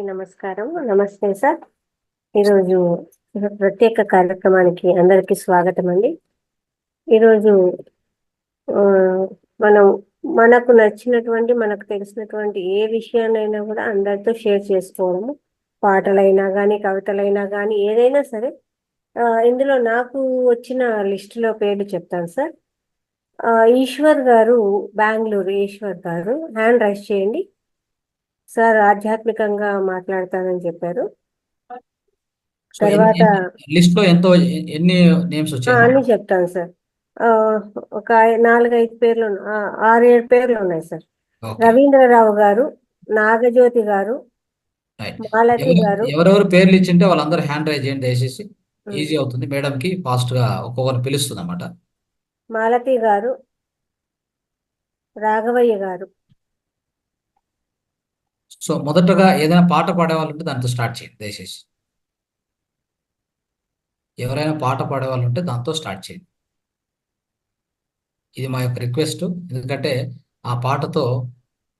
అందరికీ నమస్కారం. నమస్తే సార్. ఈరోజు ప్రత్యేక కార్యక్రమానికి అందరికీ స్వాగతం అండి. ఈరోజు ఆ, మనం మనకు నచ్చినటువంటి మనకు తెలిసినటువంటి ఏ విషయాన్నైనా కూడా అందరితో షేర్ చేసుకోవడము, పాటలైనా కానీ కవితలైనా కానీ ఏదైనా సరే. ఇందులో నాకు వచ్చిన లిస్టులో పేర్లు చెప్తాను సార్. ఆ, ఈశ్వర్ గారు, బెంగళూరు ఈశ్వర్ గారు, హ్యాండ్ రైస్ చేయండి సార్. ఆధ్యాత్మికంగా మాట్లాడతానని చెప్పారు. సో తర్వాత లిస్ట్ లో ఎన్ని నేమ్స్ వచ్చాయమ్మా? అన్ని చెప్తాను సార్. ఆ, ఒక 4-5 పేర్లు 6-7 పేర్లు ఉన్నాయి సార్. ఓకే, రవీంద్రరావు గారు, నాగజ్యోతి గారు, రైట్. మాలతి గారు. ఎవరెవరు పేర్లు ఇచ్చింటే వాళ్ళందరూ హ్యాండ్ రైజ్ చేయండి దయచేసి. ఉమ్, ఈజీ అవుతుంది మేడం కి, ఫాస్ట్ గా ఒక్కొక్కరు పిలుస్తుంది అనమాట. మాలతి గారు, రాఘవయ్య గారు. సో మొదటగా ఏదైనా పాట పాడే వాళ్ళు ఉంటే దాంతో స్టార్ట్ చేయండి దయచేసి. ఎవరైనా పాట పాడే వాళ్ళు ఉంటే దాంతో స్టార్ట్ చేయండి. ఇది మా యొక్క రిక్వెస్ట్. ఎందుకంటే ఆ పాటతో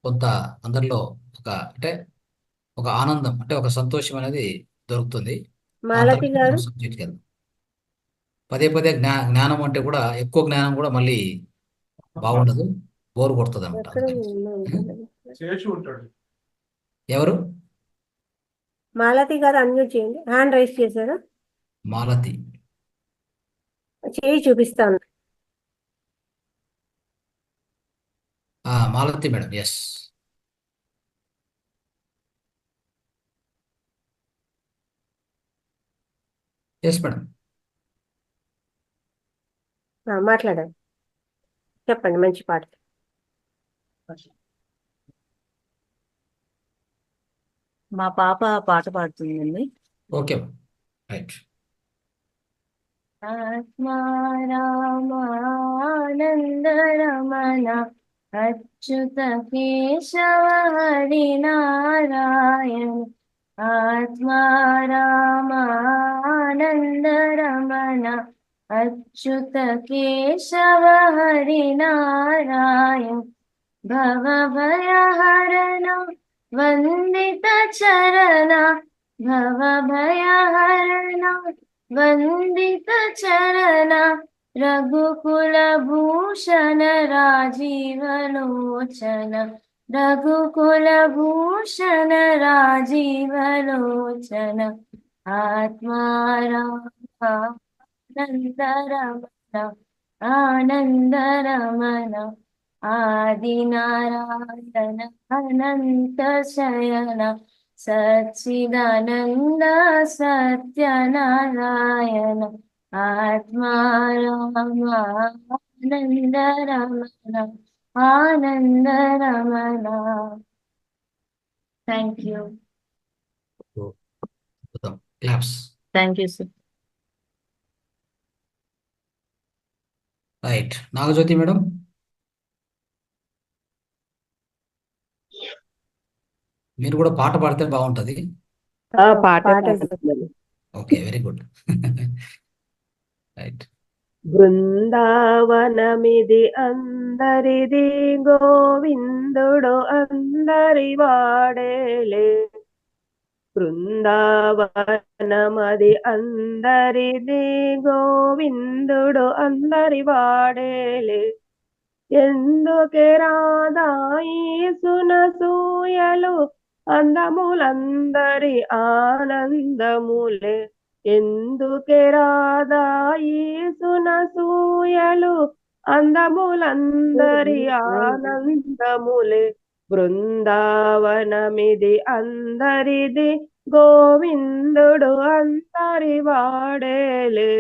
కొంత అందరిలో ఒక అంటే ఒక ఆనందం, అంటే ఒక సంతోషం అనేది దొరుకుతుంది. దాని మాలతి తర్వాత గారు. మనం సబ్జెక్ట్కి వెళ్దాం. పదే పదే జ్ఞానం అంటే కూడా ఎక్కువ జ్ఞానం కూడా మళ్ళీ బాగుండదు, బోర్ కొడుతుంది అనమాట ఎక్కడ అందుకని. ఉం? ఉంటాడు? ఎవరు? మాలతి గారు అన్మ్యూట్ చేయండి. హ్యాండ్ రైస్ చేశారా? మాలతి. చేయి చూపిస్తాను. Malathi madam, yes. Yes madam. మాట్లాడండి, చెప్పండి మంచి పాట. మా పాప పాట పాడుతుందండి. Okay, right. ఆత్మారామానంద రమణ అచ్యుత కేశవ హరి నారాయణ. ఆత్మారామానంద రమణ అచ్యుత కేశవ హరి నారాయణ. భవ భయహరణ వందిత చరణ. భవ భయహరణ వందిత చరణ. రఘుకుల భూషణ రాజీవ లోచన. రఘుకుల భూషణ రాజీవ లోచన. ఆత్మారామానంద రమణ ఆనంద రమణ. ఆదినారాయణ అనంత శయన. సచ్చిదానంద సత్యనారాయణ. ఆత్మారామానంద రమణ ఆనంద Ramana. Thank you. Claps. Thank you sir. Right. Nagajyothi madam. మీరు కూడా పాట పాడితే బాగుంటది. పాట ఓకే, వెరీ గుడ్. రైట్. బృందావనమిది అందరిది, గోవిందుడు అందరి వాడేలే. బృందావనమది అందరిది, గోవిందుడు అందరి వాడేలే. ఎందుకే రాధాయి సునసూయలు, అందములందరి ఆనందములే. ఎందుకే రాధాయి సునసూయలు, అందములందరి ఆనందములే. బృందావనమిది అందరిది, గోవిందుడు అందరి వాడేలే.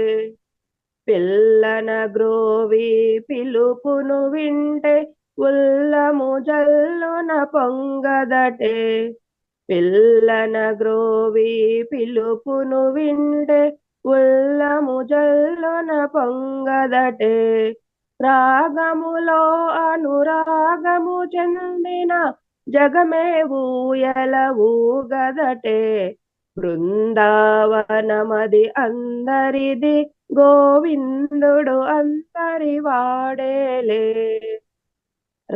పిల్లన గ్రోవి పిలుపును వింటే, ఉల్లము జల్లున పొంగదటే. పిల్లన గ్రోవి పిలుపును వింటే, ఉల్లము జల్లున పొంగదటే. రాగములో అనురాగము చెందిన, జగమే ఊయల ఊగదటే. బృందావనమది అందరిది, గోవిందుడు అందరి వాడేలే.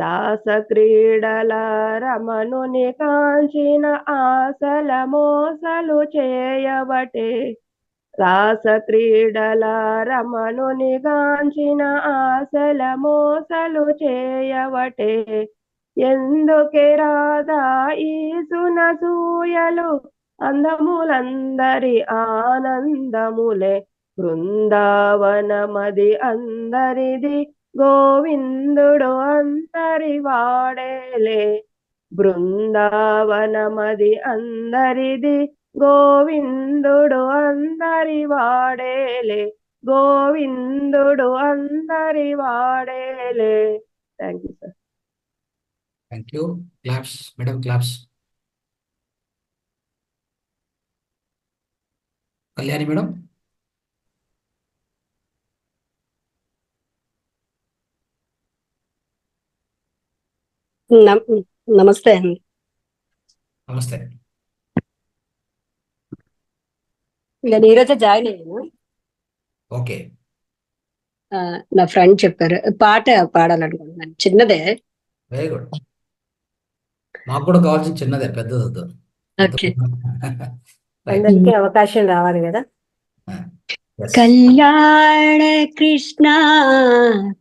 రాస క్రీడల రమణుని కాంచిన ఆశల మోసలు చేయబటే రాస క్రీడల రమణుని గాంచిన ఆశల మోసలు చేయవటే ఎందుకే రాధా ఈ సునసూయలు అందములందరి ఆనందములే బృందావనమది అందరిది గోవిందుడు అందరి వాడేలే బృందావనమది అందరిది గోవిందుడు అందరి వాడేలే గోవిందుడు అందరి వాడేలే. Thank you sir. Thank you. Claps madam, claps. Kalyani madam. నమస్తే అండి. నమస్తే. నేను ఈరోజే జాయిన్ అయ్యాను. ఓకే. నా ఫ్రెండ్ చెప్పారు పాట పాడాలనుకుంటున్నాను, చిన్నదే. Very good. మాకు కూడా కావాల్సిన చిన్నదే, పెద్దదొద్దు. ఓకే. అందరికీ అవకాశం రావాలి కదా. కళ్యాణ కృష్ణ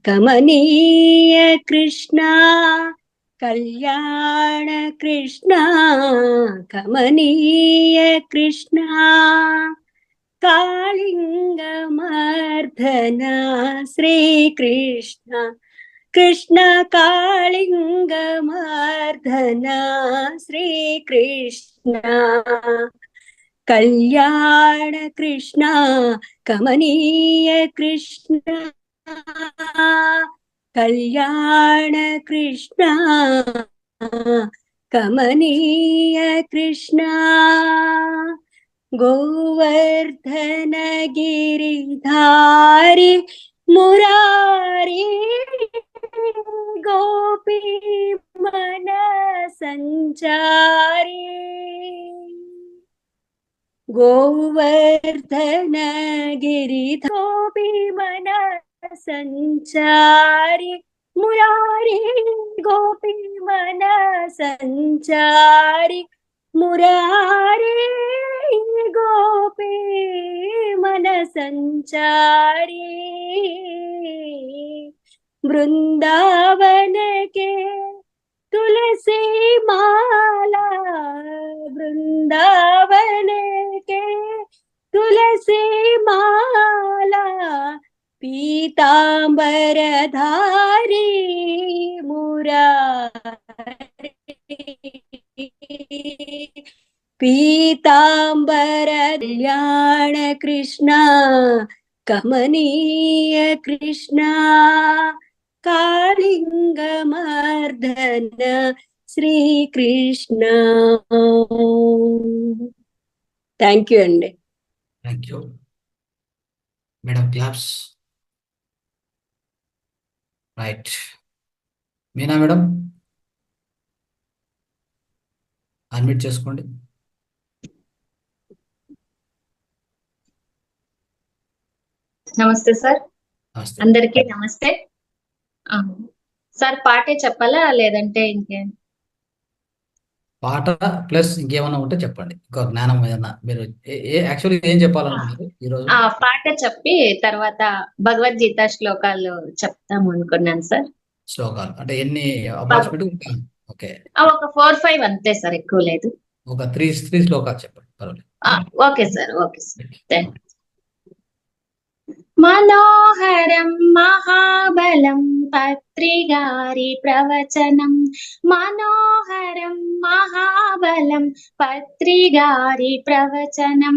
కమనీయ కృష్ణ, కళ్యాణ కృష్ణ కమనీయ కృష్ణ, కాళింగమర్ధన శ్రీకృష్ణ, కృష్ణ కాళింగమర్ధన శ్రీకృష్ణ, కళ్యాణ కృష్ణ కమనీయ కృష్ణ, కళ్యాణ కృష్ణ కమనీయ కృష్ణ, గోవర్ధన గిరిధారి మురారి, గోపీ మన సంచారి, గోవర్ధన గిరి గోపీ మన సంచారి, మురారి గోపీ మన సంచారి, మురారి గోపీ మన సంచారి, బృందావన के तुलसी माला, वृंदावन के तुलसी माला, पीतांबर धारी मुरारी, पीतांबर कल्याण कृष्ण कमनीय कृष्ण, కాళింగమర్ధన శ్రీకృష్ణ. థ్యాంక్ యూ అండి. Thank you madam. Claps. Right. Meena madam, unmute చేసుకోండి. నమస్తే సార్. నమస్తే. అందరికీ నమస్తే. సార్ పాటే చెప్పాలా లేదంటే ఇంకేం? పాట ప్లస్ ఇంకేమన్నా ఉంటే చెప్పండి. ఇంకో జ్ఞానం ఏదన్నా మీరు యాక్చువల్లీ ఏం చెప్పాలనుకున్నారు ఈరోజు? పాట చెప్పి తర్వాత భగవద్గీత శ్లోకాలు చెప్తాము అనుకున్నాను సార్. శ్లోకాలు అంటే ఎన్ని అప్రాక్సిమేట్? ఓకే, ఒక 4-5 అంతే సార్, ఎక్కువ లేదు. ఒక 3 శ్లోకాలు చెప్పండి, పర్వాలేదు. Okay sir. Okay sir. Thank you. మనోహరం మహాబలం పత్రిగారి ప్రవచనం, మనోహరం మహాబలం పత్రిగారి ప్రవచనం,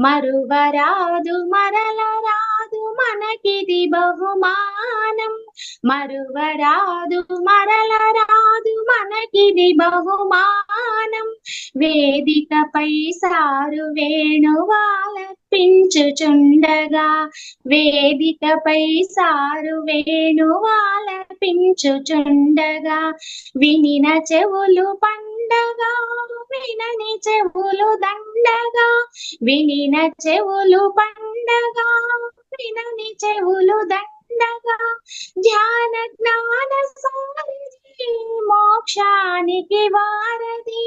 మరువరాదు మరలరాదు మనకిది బహుమానం, మరువరాదు మరలరాదు మనకిది బహుమానం, వేదికపై సారు వేణువాలపించుచుండగా, వేదికపై సారు వేణువాలపించుచుండగా, వినిన చెవులు పండగా వినని చెవులు దండగా, వినిన చెవులు పండగా వినని చెవులు దండగా, ధ్యాన జ్ఞాన సారథి మోక్షానికి వారధి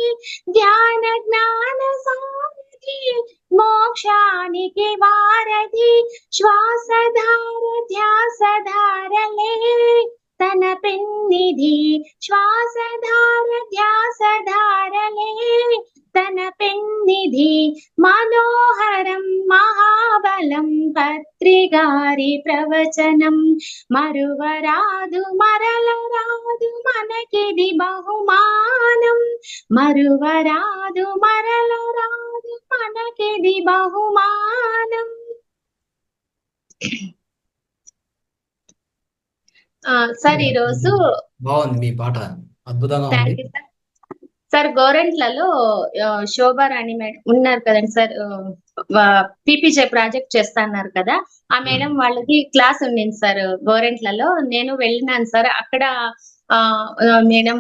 ధ్యాన జ్ఞాన సారథి మోక్షానికి వారధి శ్వాసధార ధ్యాసధారలే తన పెన్నిధి శ్వాసధార ధ్యాసధారలే తన పెన్నిధి మనోహరం మహాబలం పత్రిగారి ప్రవచనం మరువరాదు మరలరాదు మనకిది బహుమానం మరువరాదు మరలరాదు మనకిది బహుమానం. సార్ ఈరోజు బాగుంది మీ పాట, అద్భుతంగా ఉంది. Thank you sir. సార్ గోరెంట్లలో శోభారాణి మేడం ఉన్నారు కదండి సార్, పీపీజే ప్రాజెక్ట్ చేస్తా అన్నారు కదా, ఆ మేడం వాళ్ళకి క్లాస్ ఉండింది సార్ గోరెంట్లలో. నేను వెళ్ళినాను సార్. అక్కడ మేడం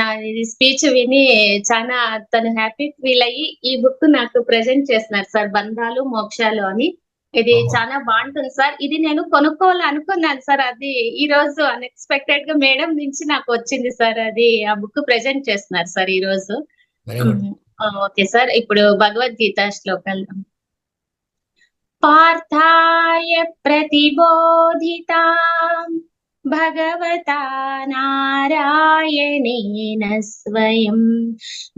నా స్పీచ్ విని చాలా తను హ్యాపీ ఫీల్ అయ్యి ఈ బుక్ నాకు ప్రెజెంట్ చేస్తున్నారు సార్, బంధాలు మోక్షాలు అని. ఇది చాలా బాగుంటుంది సార్. ఇది నేను కొనుక్కోవాలనుకున్నాను సార్, అది ఈ రోజు అన్ఎక్స్పెక్టెడ్ గా మేడం నుంచి నాకు వచ్చింది సార్. అది ఆ బుక్ ప్రెజెంట్ చేస్తున్నారు సార్ ఈ రోజు. ఓకే సార్, ఇప్పుడు భగవద్గీత శ్లోకాలు. పార్థాయ ప్రతిబోధితా భగవతా నారాయణేన స్వయం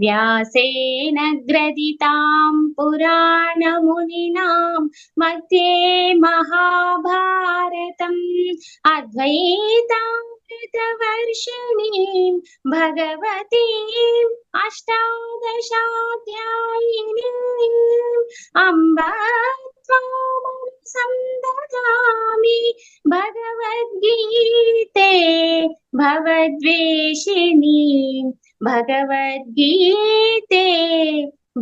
వ్యాసేన గ్రథితాం పురాణమునినాం మధ్యే మహాభారతం అద్వైతామృతవర్షిణీం భగవతీం అష్టాదశాధ్యాయినీం అంబ సందదామి భగవద్గీతే భవద్వేషిణి భగవద్గీతే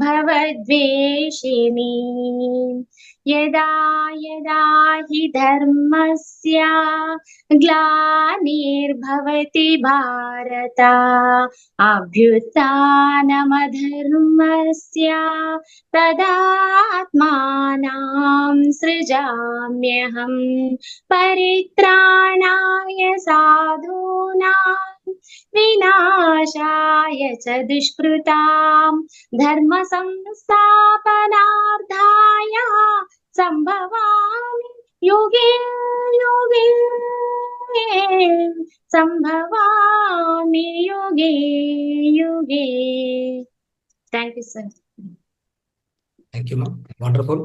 భవద్వేషిణి యదా యదా హి ధర్మస్య గ్లానిర్భవతి భారత అభ్యుత్థానమధర్మస్య తదాత్మానాం సృజామ్యహం పరిత్రాణాయ సాధూనాం వినాశాయ చ దుష్కృతాం ధర్మ సంస్థాపనార్థాయ సంభవామి యుగే యుగే సంభవామి యుగే యుగే. Thank you sir. Thank you మా, వండర్ఫుల్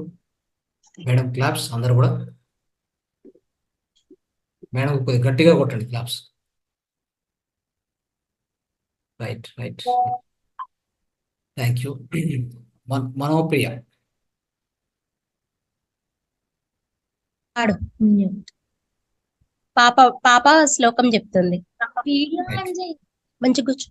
మేడం. క్లాప్స్ అందరు కూడా. మేడం కొద్దిగా గట్టిగా కొట్టండి claps. Right right, thank you. Manopriya. పాప పాప శ్లోకం చెప్తుంది. మంచి కూర్చో.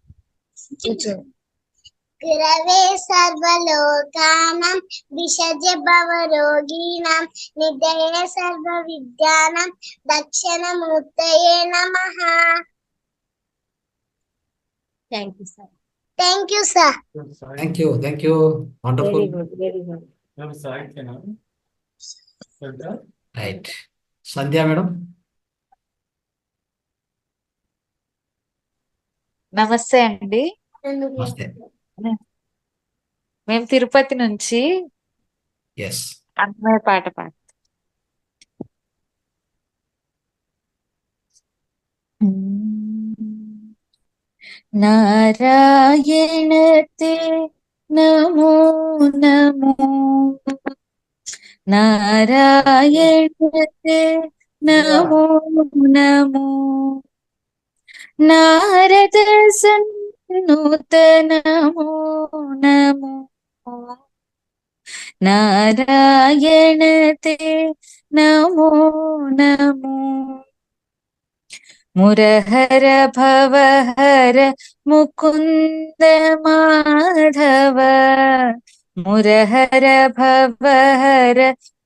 గురవే సర్వలోకానాం విషజే భవరోగిణాం నిధయే సర్వ విద్యానాం దక్షిణమూర్తయే నమః. Thank you sir. Thank you sir. Thank you, thank you, wonderful. Very good, very good. Right, Sandhya madam. నమస్తే అండి. నమస్తే. మేము తిరుపతి నుంచి ఎస్, అన్నమయ్య పాట పాడు. నారాయణ తే నమో నమో నారాయణ తే నమో నమో నారద సన్నుత నమో నమో నారాయణ తే నమో నమో మురహర భవహర ముకుంద మాధవ మురహర భవహర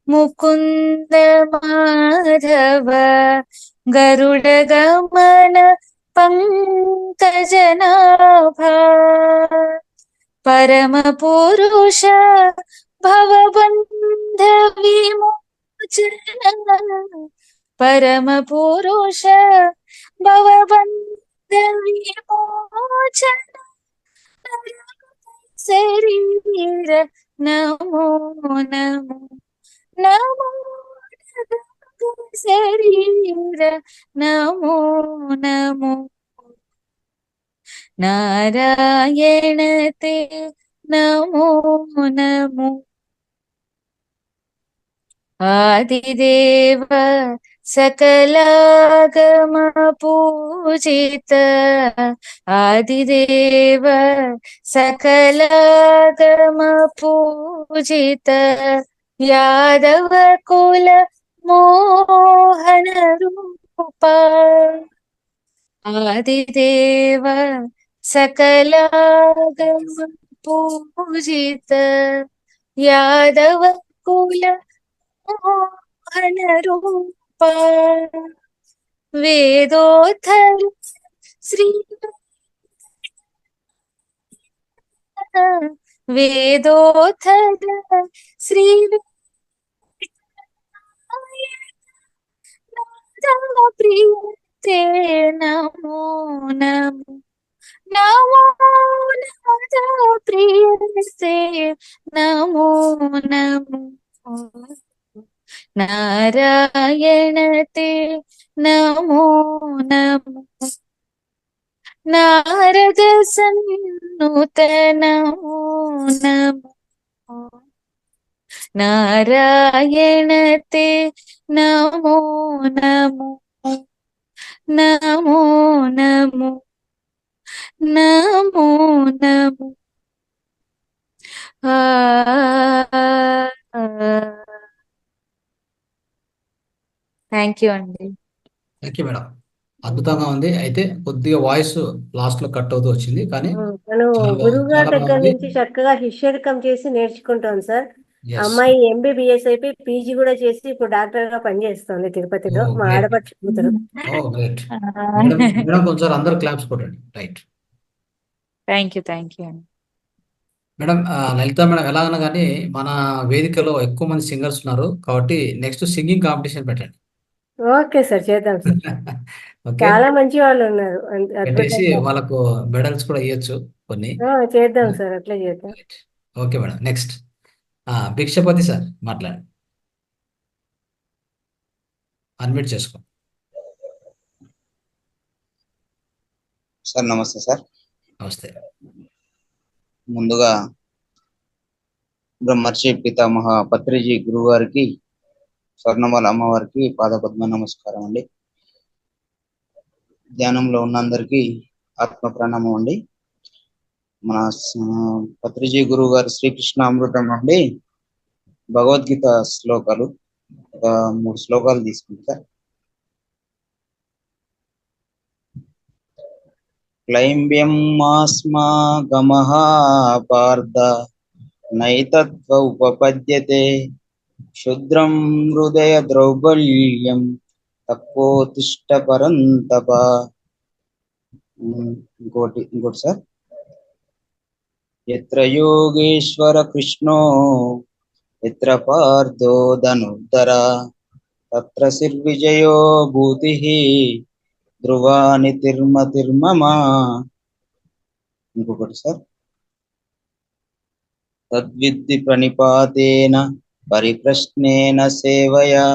ముకుంద మాధవ గరుడ గమన పంకజనాభ పరమ పురుష భవబంధ విమోచన పరమ పురుష భవబంధ విమోచన శరీర నమో నమో నమో శరీర నమో నమో నారాయణ తే నమో నమో ఆదిదేవ సకలాగమ పూజిత ఆదిదేవ సకలాగమ పూజిత యాదవ కుల మోహన రూప ఆదిదేవ సకలాగమ పూజిత యాదవ కుల మోహన రూప వేదోత్తర శ్రీ వేదోత్తర శ్రీ ప్రియతే నమో నమో నమో నాద ప్రియతే నమో నమో నారాయణ తే నమో నమో నారద సన్నుత నమో నమో నారాయణ తే నమో నమో నమో నమో నమో నమో థ్యాంక్ యూ అండి. Thank you madam. అద్భుతంగా ఉంది. అయితే కొద్దిగా వాయిస్ లాస్ట్ లో కట్ అవుతూ వచ్చింది, కానీ మనం గురువు గారి చాలా దగ్గర బాగుంది. నుంచి చక్కగా శిష్యరికం చేసి నేర్చుకుంటాం సార్. ఎస్. అమ్మాయి ఎంబీబీఎస్ అయిపోయి పీజీ కూడా చేసి ఇప్పుడు డాక్టర్ గా పనిచేస్తుంది తిరుపతిలో. ఓ మా గ్రేట్. ఆడపడుచు కూతురు. ఓ గ్రేట్. మేడం మేడం కొంచెం అందరూ క్లాప్స్ కొట్టండి. రైట్ థ్యాంక్ యూ అండి. మేడం. లలిత మేడం ఎలాగైనా కానీ మన వేదికలో ఎక్కువ మంది సింగర్స్ ఉన్నారు కాబట్టి నెక్స్ట్ సింగింగ్ కాంపిటీషన్ పెట్టండి. ఓకే సార్, చేద్దాం సార్. ఓకే, చాలా మంచి వాళ్ళు ఉన్నారు. పెట్టేసి అద్భుతంగా. వాళ్ళకు మెడల్స్ కూడా ఇవ్వచ్చు కొన్ని. చేద్దాం సార్, అట్లా చేద్దాం. Okay madam. Next Bhikshapathi sir మాట్లాడండి. అన్మ్యూట్ చేసుకో. సార్ నమస్తే సార్. నమస్తే. ముందుగా బ్రహ్మర్షి పితామహ పత్రిజీ గురువు గారికి, స్వర్ణమాల అమ్మవారికి పాదపద్మ నమస్కారం అండి. ధ్యానంలో ఉన్న అందరికీ ఆత్మ ప్రణామం అండి. మన పత్రిజీ గురువు గారు శ్రీకృష్ణ అమృతం నుండి భగవద్గీత శ్లోకాలు ఒక 3 శ్లోకాలు తీసుకుంటా. క్లైంబ్యం మాస్మా గమః పార్థ నైతత్వ ఉపపద్యతే క్షుద్రం హృదయ ద్రౌబల్యం తపోతిష్ట పరంతప. ఇంకోటి సార్. యత్ర యోగేశ్వర కృష్ణో యత్ర పార్థో ధనుర్ధర తత్ర శిర్విజయో భూతిః ధ్రువాని తిర్మమ. ఇంకొకటి సార్. తద్విద్ధి ప్రణిపాతేన పరిప్రశ్నేన సేవయా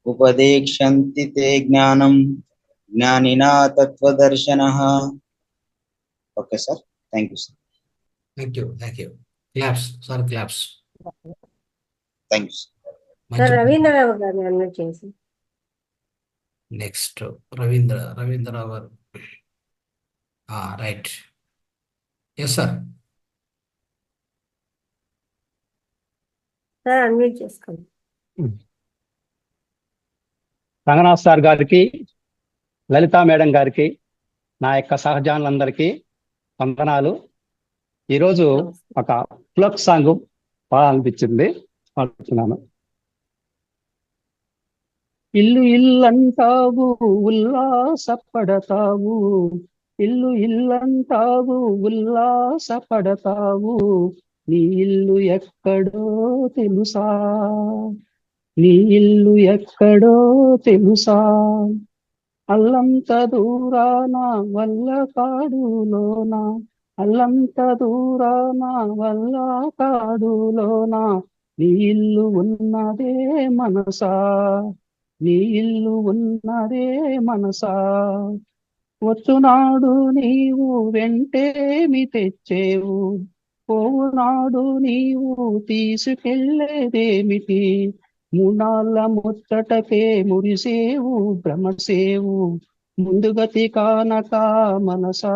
ఉపదేక్షంతి తే జ్ఞానం జ్ఞానినా తత్వదర్శనః. Okay sir, thank you sir. Thank you. Claps sir, claps. Thank you sir మంచి. రవీంద్రరావు గారిని అన్మ్యూట్ చేసి. నెక్స్ట్ రవీంద్రరావు గారు. Right. Yes sir. Sir unmute చేసుకోండి. రంగనాథ్ సార్ గారికి, లలితా మేడం గారికి, నా యొక్క సహజానులందరికీ వందనాలు. ఈరోజు ఒక ఫ్లోక్ సాంగ్ పాడాలనిపించింది, పాడుతున్నాను. ఇల్లు ఇల్లంటావు ఉల్లాసపడతావు, ఇల్లు ఇల్లంటావు ఉల్లాసపడతావు, నీ ఇల్లు ఎక్కడో తెలుసా, నీ ఇల్లు ఎక్కడో తెలుసా, అల్లంత దూరాన వల్లకాడులోన అల్లంత దూరాన వల్ల కాడులోన నీ ఇల్లు ఉన్నదే మనసా, నీ ఇల్లు ఉన్నదే మనసా. వచ్చునాడు నీవు వెంటేమి తెచ్చేవు, పోవునాడు నీవు తీసుకెళ్ళేదేమిటి. మూనాళ్ళ ముచ్చటకే మురిసేవు భ్రమసేవు, ముందుగతి కానక మనసా.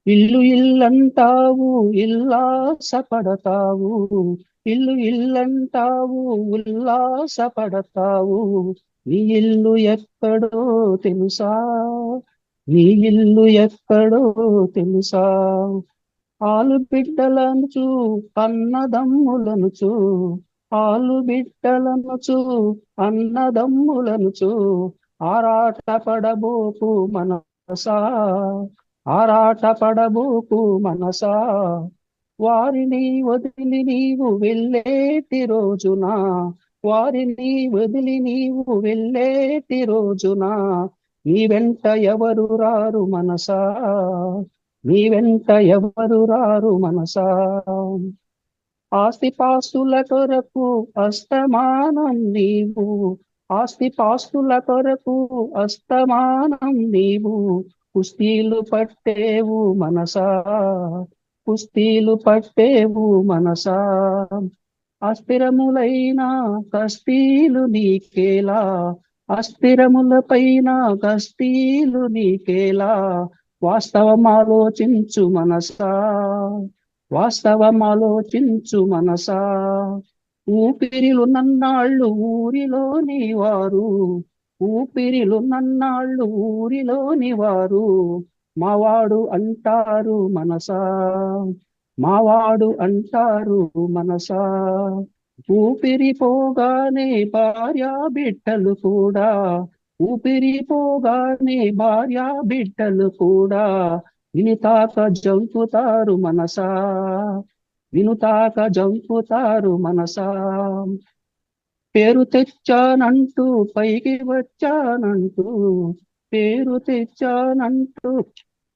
ఇల్లు ఇల్లంటావు ఉల్లాసపడతావు, ఇల్లు ఇల్లంటావు ఉల్లాసపడతావు. నీ ఇల్లు ఎక్కడో తెలుసా, నీ ఇల్లు ఎక్కడో తెలుసా. ఆలు బిడ్డలనుచు అన్నదమ్ములనుచు, ఆలు బిడ్డలనుచు అన్నదమ్ములనుచు ఆరాట పడబోకు మనసా, ఆరాట పడబోకు మనసా. వారిని వదిలి నీవు వెళ్ళేటి రోజున, వారిని వదిలి నీవు వెళ్ళేటి రోజున నీ వెంట ఎవరు రారు మనసా, నీ వెంట ఎవరు రారు మనసా. ఆస్తిపాస్తుల కొరకు అస్తమానం నీవు, ఆస్తిపాస్తుల కొరకు అస్తమానం నీవు కుస్తీలు పట్టేవు మనసా, కుస్తీలు పట్టేవు మనసా. అస్థిరములైన కస్తీలు నీకేలా, అస్థిరముల పైన కస్తీలు నీకేలా. వాస్తవం ఆలోచించు మనసా, వాస్తవం ఆలోచించు మనసా. ఊపిరిలు నన్నాళ్ళు ఊరిలోని వారు, ఊపిరిలు నన్నాళ్ళు ఊరిలోని వారు మావాడు అంటారు మనసా, మావాడు అంటారు మనసా. ఊపిరి పోగానే భార్యా బిడ్డలు కూడా, ఊపిరి పోగానే భార్యా బిడ్డలు కూడా వినుతాక జంకుతారు మనసా, వినుతాక జంకుతారు మనసా. పేరు తెచ్చానంటూ పైకి వచ్చానంటూ, పేరు తెచ్చానంటూ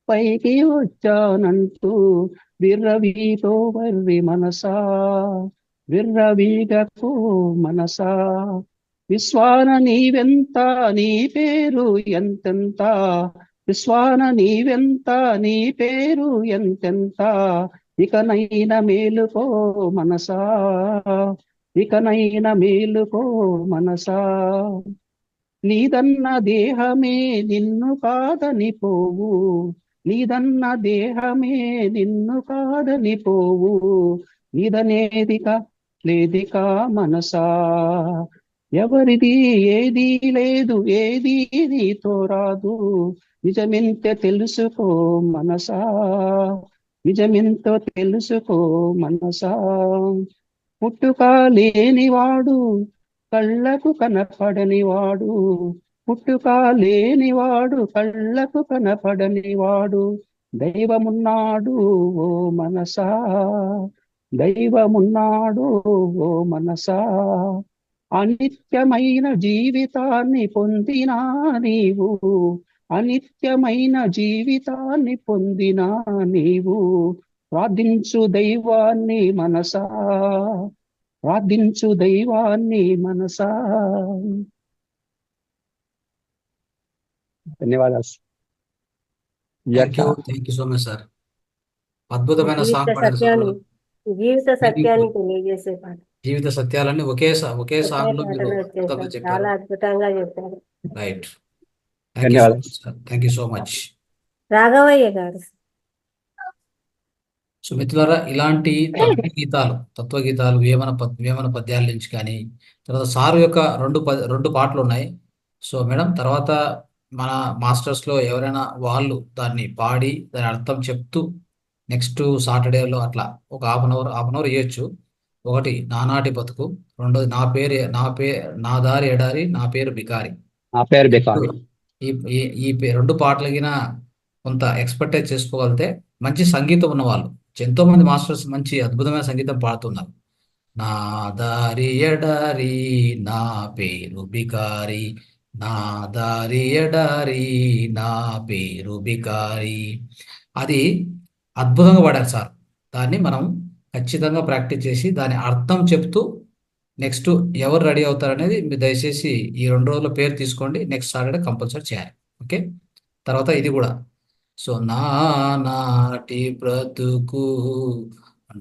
పైకి వచ్చానంటూ విర్రవీతో వర్రి మనసా, విర్రవీగకు మనసా. విశ్వాన నీవెంత నీ పేరు ఎంతెంత, విశ్వాన నీవెంత నీ పేరు ఎంతెంత. ఇకనైనా మేలుకో మనసా, ఇకనైనా మేలుకో మనసా. నీదన్న దేహమే నిన్ను కాదని పోవు, నీదన్న దేహమే నిన్ను కాదని పోవు. నీదనేదిక లేదిక మనసా, ఎవరిది ఏదీ లేదు ఏదీ నీతో రాదు. నిజమెంత తెలుసుకో మనసా, నిజమెంతో తెలుసుకో మనసా. పుట్టుక లేనివాడు కళ్ళకు కనపడనివాడు, పుట్టుక లేనివాడు కళ్ళకు కనపడనివాడు. దైవమున్నాడు ఓ మనసా, దైవమున్నాడు ఓ మనసా. అనిత్యమైన జీవితాన్ని పొందినా నీవు, అనిత్యమైన జీవితాన్ని పొందినా నీవు ప్రార్థించు దైవాన్ని మనసా, ప్రార్థించు దైవాన్ని మనసా. ధన్యవాదాలు. Thank you so much sir. అద్భుతమైన జీవిత సాంగ్ పాడారు సార్. సత్యాన్ని, జీవిత సత్యాన్ని తెలియజేసే పాట, జీవిత సత్యాలన్నీ ఒకే ఒకే సాంగ్ లో మీరు పాటలో అద్భుతంగా వచ్చేసారు. చెప్పారు. చాలా అద్భుతంగా చెప్పారు. రైట్. ధన్యవాదాలు. Thank you so much. Raghavaiah garu. So మిత్రులారా, ఇలాంటి తత్వగీతాలు వేమన పద్యాల నుంచి కానీ, తర్వాత సారు యొక్క రెండు పాటలు ఉన్నాయి. సో మేడం, తర్వాత మన మాస్టర్స్ లో ఎవరైనా వాళ్ళు దాన్ని పాడి దాని అర్థం చెప్తూ నెక్స్ట్ సాటర్డేలో అట్లా ఒక హాఫ్ అన్ అవర్ ఇవ్వచ్చు. ఒకటి నానాటి బతుకు, రెండోది నా దారి ఎడారి, నా పేరు బికారి. నా పేరు బికారి. ఈ రెండు పాటలకిన కొంత ఎక్స్పర్టైజ్ చేసుకోగలిగితే మంచి సంగీతం ఉన్న వాళ్ళు, ఎంతో మంది మాస్టర్స్ మంచి అద్భుతమైన సంగీతం పాడుతున్నారు. నా దారి ఎడారి, నా పేరు బికారి, నా దారి ఎడారి, నా పేరు బికారి. అది అద్భుతంగా పాడారు సార్. దాన్ని మనం ఖచ్చితంగా ప్రాక్టీస్ చేసి దాని అర్థం చెప్తూ నెక్స్ట్ ఎవరు రెడీ అవుతారనేది మీరు దయచేసి ఈ 2 రోజుల పేరు తీసుకోండి. నెక్స్ట్ సాటర్డే కంపల్సరీ చేయాలి. ఓకే. తర్వాత ఇది కూడా సో నాటి బ్రతుకు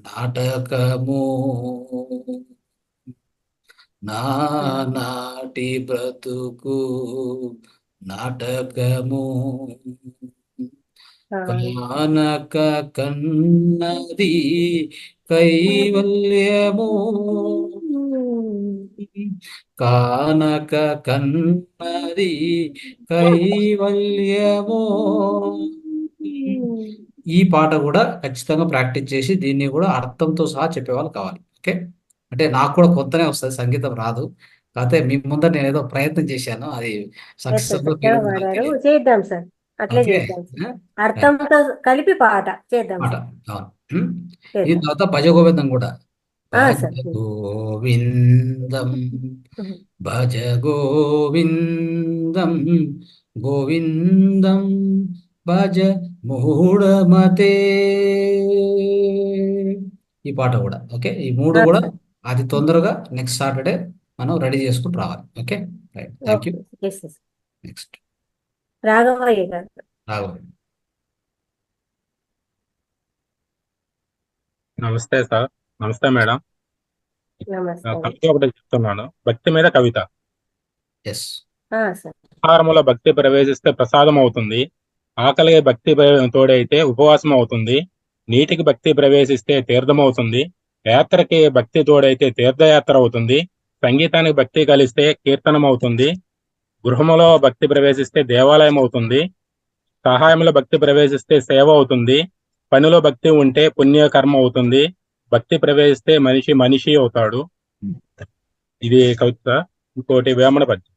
నాటకము నాటి బ్రతుకు నాటకము కానక కన్నది కైవల్యము కానక కన్నది కైవల్యము. ఈ పాట కూడా ఖచ్చితంగా ప్రాక్టీస్ చేసి దీన్ని కూడా అర్థంతో సహా చెప్పేవాళ్ళు కావాలి. ఓకే. అంటే నాకు కూడా కొత్తనే వస్తుంది, సంగీతం రాదు. కాకపోతే మీ ముందర నేను ఏదో ప్రయత్నం చేశాను, అది సక్సెస్ఫుల్ చక్కగా పాడారు. చేద్దాం సార్, అట్లే ఓకే. చేద్దాం సార్. అర్థంతో కలిపి పాట చేద్దాం పాట సార్. అవును. ఈ చేద్దాం. తర్వాత భజ గోవిందం కూడా భజ సార్. గోవిందం భజ గోవిందం గోవిందం భజ మూఢమతే. ఈ పాట కూడా ఓకే. ఈ 3 కూడా అది తొందరగా నెక్స్ట్ సాటర్డే మనం రెడీ చేసుకుని రావాలి. Okay. Right. Thank you. Next Raghavaiah గారు. రాఘవ. నమస్తే సార్. నమస్తే మేడం. నమస్తే. కవిత ఒకటి చెప్తున్నాను. భక్తి మీద కవిత. Yes sir. ఆహారములో భక్తి ప్రవేశిస్తే ప్రసాదం అవుతుంది. ఆకలికి భక్తి తోడైతే ఉపవాసం అవుతుంది. నీటికి భక్తి ప్రవేశిస్తే తీర్థం అవుతుంది. యాత్రకి భక్తి తోడైతే తీర్థయాత్ర అవుతుంది. సంగీతానికి భక్తి కలిస్తే కీర్తనం అవుతుంది. గృహములో భక్తి ప్రవేశిస్తే దేవాలయం అవుతుంది. సహాయంలో భక్తి ప్రవేశిస్తే సేవ అవుతుంది. పనిలో భక్తి ఉంటే పుణ్యకర్మ అవుతుంది. భక్తి ప్రవేశిస్తే మనిషి మనిషి అవుతాడు. ఇది కవిత. ఇంకోటి వేమన పద్యం.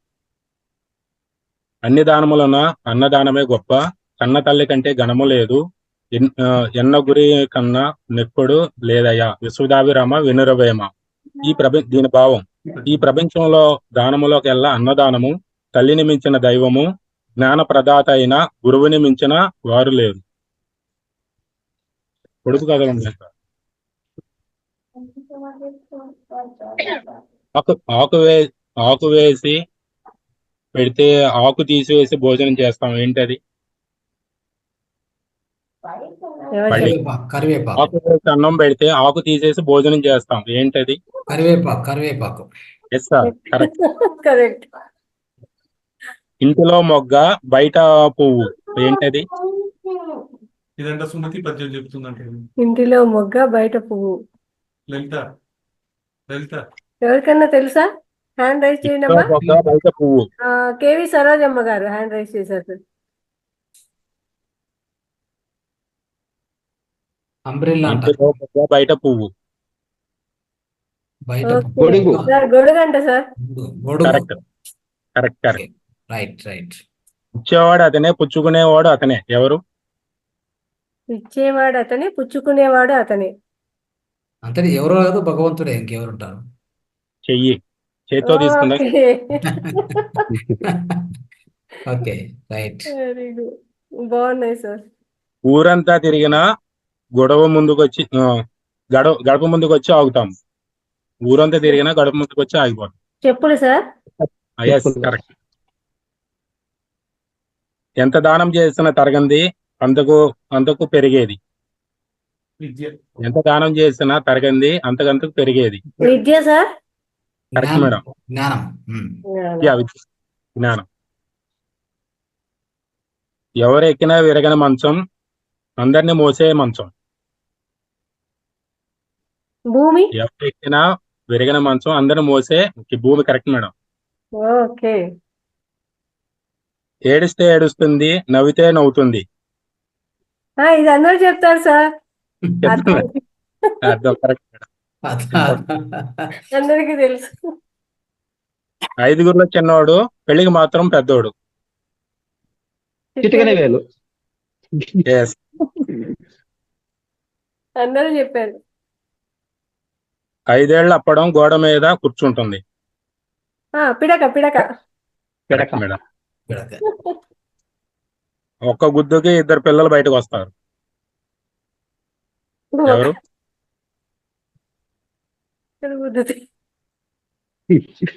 అన్ని దానములన అన్నదానమే గొప్ప, కన్న తల్లి కంటే ఘనము లేదు, ఎన్న గురి కన్నా నెప్పుడు లేదయ్యా, విశ్వదాభిరామ వినురవేమ. దీని భావం, ఈ ప్రపంచంలో దానములోకెల్లా అన్నదానము, తల్లిని మించిన దైవము, జ్ఞాన ప్రదాత అయిన గురువుని మించిన వారు లేరు. పొడుపు కథలు ఉన్నాయి సార్. ఆకు వేసి పెడితే ఆకు తీసివేసి భోజనం చేస్తాం. ఏంటది? కరివేపాకు. ఆకు వేసి అన్నం పెడితే ఆకు తీసేసి భోజనం చేస్తాం. ఏంటది? కరివేపాకు. Yes sir, correct. కరెక్ట్. ఇంటిలో మొగ్గ బయట పువ్వు. ఏంటది? ఇదంతా సుమతి పద్యం చెప్తుందంటే. ఇంటిలో మొగ్గ బయట పువ్వు. లలిత. ఎవరికన్నా తెలుసా? హ్యాండ్ రైజ్ చేయండి ఇంటిలో అమ్మా. మొగ్గ బయట పువ్వు. కేవి సరోజమ్మ గారు హ్యాండ్ రైజ్ చేశారు. అంబ్రెల్లా అంట. ఇంటిలో మొగ్గ బయట పువ్వు. బయట గొడుగు. గొడుగంట sir. Correct correct correct. Right. ఇచ్చేవాడు అతనే, పుచ్చుకునేవాడు అతనే. ఎవరు? ఇచ్చేవాడు అతనే, పుచ్చుకునేవాడు అతనే. అంతే. ఎవరో కాదు, భగవంతుడే. ఇంకెవరు ఉంటారు? చెయ్యి చేతితో తీసుకుందా. ఓకే. రైట్. Very good. బాగున్నాయి సార్. ఊరంతా తిరిగినా గొడవ ముందుకు వచ్చి గడప ముందుకు వచ్చి ఆగుతాం. ఊరంతా తిరిగినా గడప ముందుకు వచ్చి ఆగిపోతాం. చెప్పులు సార్. కరెక్ట్. ఎంత దానం చేసినా తరగంది, అంతకు పెరిగేది. ఎంత దానం చేసినా తరగంది, అంతకంతకు పెరిగేది. విద్య సార్. Correct madam. జ్ఞానం. జ్ఞానం. ఎవరెక్కినా విరగని మంచం, అందరినీ మోసే మంచం. భూమి. ఎవరెక్కినా విరగని మంచం, అందరిని మోసే భూమి. Correct madam. ఓకే. ఏడిస్తే ఏడుస్తుంది, నవ్వితే నవ్వుతుంది. ఇది అందరూ చెప్తారు సార్. అర్థం. Correct madam. అందరికి తెలుసు. 5గురిలో చిన్నవాడు, పెళ్లికి మాత్రం పెద్దోడు. చిటికనే వేలు. ఎస్. అందరూ చెప్పారు. 5 ఏళ్ల అప్పడం గోడ మీద కూర్చుంటుంది. పిడక. Correct madam. ఒక్క గుద్దుకి 2 పిల్లలు బయటకు వస్తారు. ఎవరు?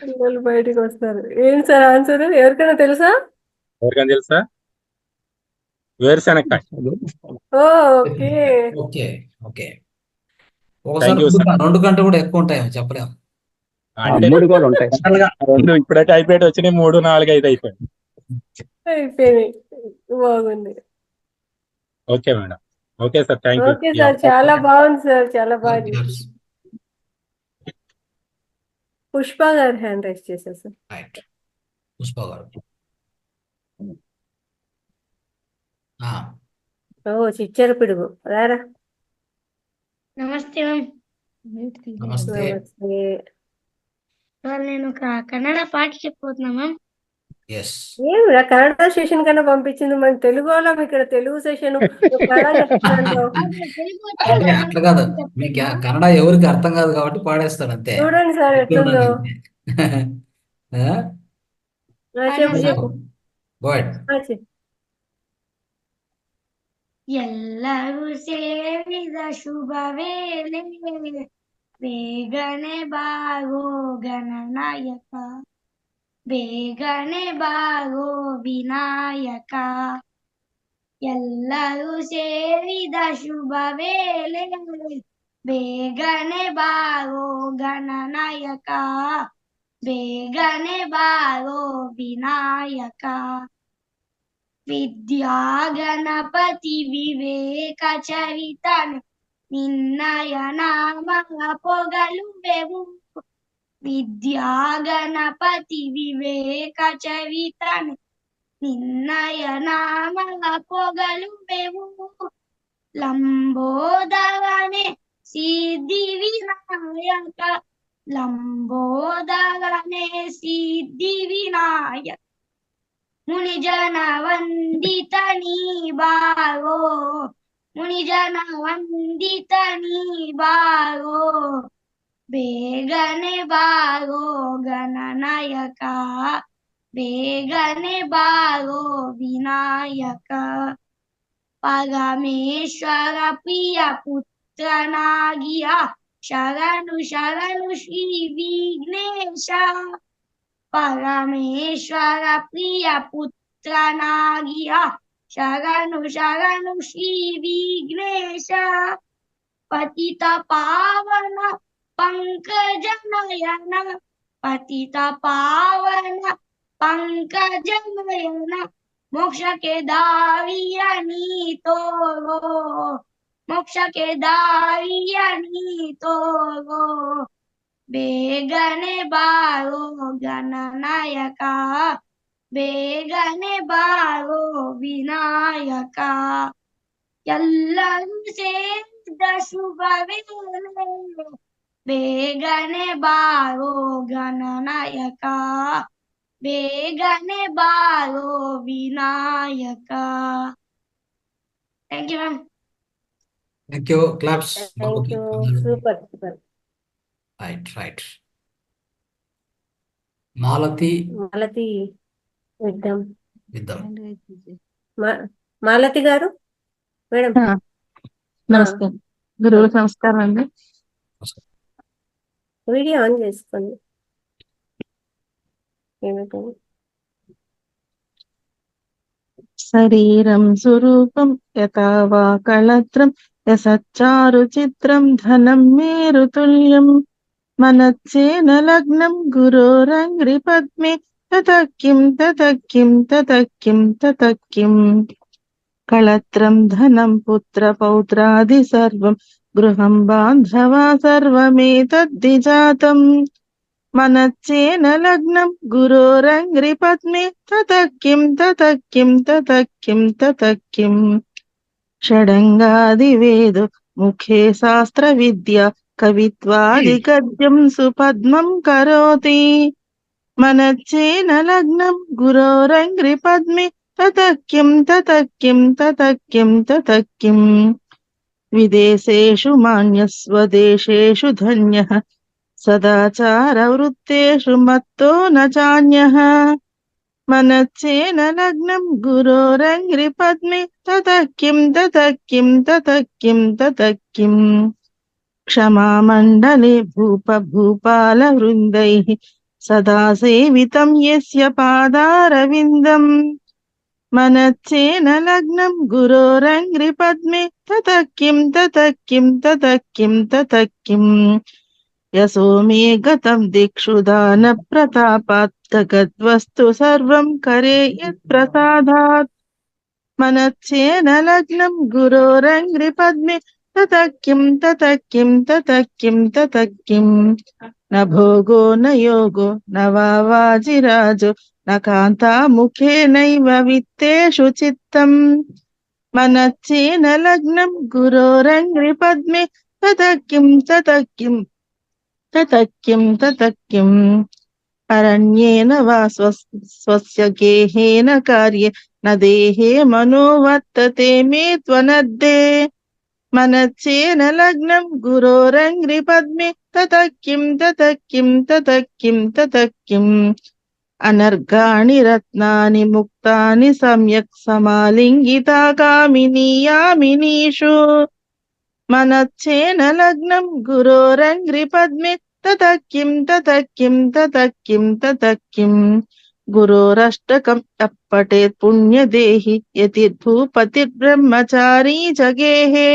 పిల్లలు బయటికి వస్తారు. ఏంటి సార్ ఆన్సర్? ఎవరికైనా తెలుసా? ఎవరికైనా తెలుసా? వేరుశెనక్కాయ. ఓకే. Okay okay. థ్యాంక్ ఒకసారి యూ సార్. 2 గంటలు కూడా ఎక్కువ ఉంటాయి, చెప్పలేము. అంటే 3 కూడా ఉంటాయి. రెండు ఇప్పుడే టైప్రైట్ వచ్చినాయి, 3, 4, 5 అయిపోయింది. అయిపోయింది. బాగుంది. Okay madam. Okay sir, thank you. Okay sir, చాలా బాగుంది సార్, చాలా బాగుంది. పుష్ప గారు హ్యాండ్ రైస్ చేశారు సార్. రైట్, పుష్ప గారు. ఓ చిచ్చర పిడుగు రారా. నమస్తే మ్యామ్. నమస్తే. నమస్తే. సార్ నేను ఒక కన్నడ పాట చెప్పబోతున్నా మ్యామ్. ఎస్. ఏమిరా కన్నడ సెషన్ కన్నా పంపించింది, మన తెలుగు వాళ్ళం ఇక్కడ తెలుగు సెషన్ కన్నడ చెప్తాను. అంటే అట్లా కాదు, మీకు కన్నడ ఎవరికి అర్థం కాదు కాబట్టి పాడేస్తాడు అంతే. చూడండి సార్ ఎట్లుందో. చెప్పు చెప్పు. ಎಲ್ಲರೂ ಸೇರಿದ ಶುಭ ವೇಳೆ ಬೇಗನೆ ಬಾಗೋ ಗಣನಾಯಕ, ಬೇಗನೆ ಬಾಗೋ ವಿನಾಯಕ. ಎಲ್ಲರೂ ಸೇರಿದ ಶುಭ ವೇಳೆ ಬೇಗನೆ ಬಾಗೋ ಗಣನಾಯಕ, ಬೇಗನೆ ಬಾಗೋ ವಿನಾಯಕ. ವಿದ್ಯಾ ಗಣಪತಿ ವಿವೇಕ ಚರಿತನೆ ನಿನ್ನಯ ನಾಮ ಪೊಗಲುವೆವು. ವಿದ್ಯಾ ಗಣಪತಿ ವಿವೇಕ ಚರಿತನೆ ನಿನ್ನಯ ನಾಮ ಪೊಗಲುವೆವು. ಲಂಬೋದರನೆ ಸಿದ್ಧಿ ವಿನಾಯಕ, ಲಂಬೋದರನೆ ಸಿದ್ಧಿ ವಿನಾಯಕ. ಮುನಿಜನ ವಂದಿತ ನೀ ಬಾರೋ, ಮುನಿಜನ ವಂದಿತ ನೀ ಬಾರೋ, ಬೇಗನೆ ಬಾರೋ ಗಣನಾಯಕ, ಬೇಗನೆ ಬಾರೋ ವಿನಾಯಕ. ಪರಮೇಶ್ವರ ಪ್ರಿಯ ಪುತ್ರನಾಗಿಯ ಶರಣು ಶರಣು ಶ್ರೀ ವಿಘ್ನೇಶ. ಪರಮೇಶ್ವರ ಪ್ರಿಯ ಪುತ್ರನಾಗಿಯ ಶರಣು ಶರಣು ಶ್ರೀ ವಿಘ್ನೇಶ. ಪತಿತ ಪಾವನ ಪಂಕಜ ನಯನ, ಪತಿತ ಪಾವನ ಪಂಕಜ ನಯನ. ಮೋಕ್ಷಕ್ಕೆ ದಾರಿಯ ನೀ ತೋರೋ, ಮೋಕ್ಷಕ್ಕೆ ದಾರಿಯ ನೀ ತೋರೋ. ಬೇಗನೆ ಬಾರೋ ಗಣನಾಯಕ, ಬೇಗನೆ ಬಾರೋ ವಿನಾಯಕ. ಎಲ್ಲರೂ ಸೇರಿದ ಶುಭ ವೇಳೆ ಬೇಗನೆ ಬಾರೋ ಗಣನಾಯಕ, ಬೇಗನೆ ಬಾರೋ ವಿನಾಯಕ. Thank you ma'am. Thank you. Claps. Thank you. Super super. Right. Malathi విద్దాం. విద్దాం. మాలతి గారు మేడం. నమస్కారం గురువు, నమస్కారం అండి. వీడియో ఆన్ చేసుకోండి. ఏమైపోయింది? శరీరం స్వరూపం యథావా కళత్రం యసచ్చారు చిత్రం ధనం మేరుతుల్యం. మనచ్చేన లగ్నం గురోరంగ్రి పద్మే తతక్కిం తతక్కిం తతక్కిం తతక్కిం. కళత్రం ధనం పుత్ర పౌత్రాది సర్వం గృహం బాంధవా సర్వమేతద్ధి జాతం. మనచ్చేన లగ్నం గురోరంగ్రి పద్మే తతక్కిం తతక్కిం తతక్కిం తతక్కిం. షడంగాది వేదో ముఖే శాస్త్ర విద్య కవిత్వాది గద్యం సుపద్మం కరోతి. మనచ్చేన లగ్నం గురోరంగ్రి పద్మే తతక్కిం తతక్కిం తతక్కిం తతక్కిం. విదేశేషు మాన్యస్వదేశేషు ధన్యః సదాచార వృత్తేషు మత్తో న చాన్యః. మనచ్చేన లగ్నం గురోరంగ్రి పద్మే తతః కిం క్షమామండలే భూపాల వృందైః సదా సేవితం యస్య పాదారవిందం. మనచ్చేన లగ్నం గురోరంగ్రి పద్మే తతః కిం యశో మే గతం దిక్షు దాన ప్రతాపాత్ జగద్వస్తు సర్వం కరే యత్ ప్రసాదాత్. మనచ్చేన లగ్నం గురోరంగ్రి పద్మే తతః కిం న భోగో న యోగో న వాజిరాజో న కాంతా ముఖేనైవ విత్తేషు చిత్తం. మనచ్చేన లగ్నం గురోరంగ్రి పద్మే తతః కిం అరణ్యేన వా స్వస్య గేహేన కార్యే న దేహే మనో వర్తతే మే త్వనద్దే. మనచ్చేన లగ్నం గురోరంగ్రి పద్మే తతః కిం అనర్గాణి రత్నాని ముక్తాని సమ్యక్ సమాలింగితా కామినీ యామినీషు. మనచ్చేన లగ్నం గురోరంగ్రి పద్మే తతః కిం గురోరష్టకం అప్పటేత్ పుణ్యదేహి యతిర్భూపతిర్బ్రహ్మచారీ జగేహే.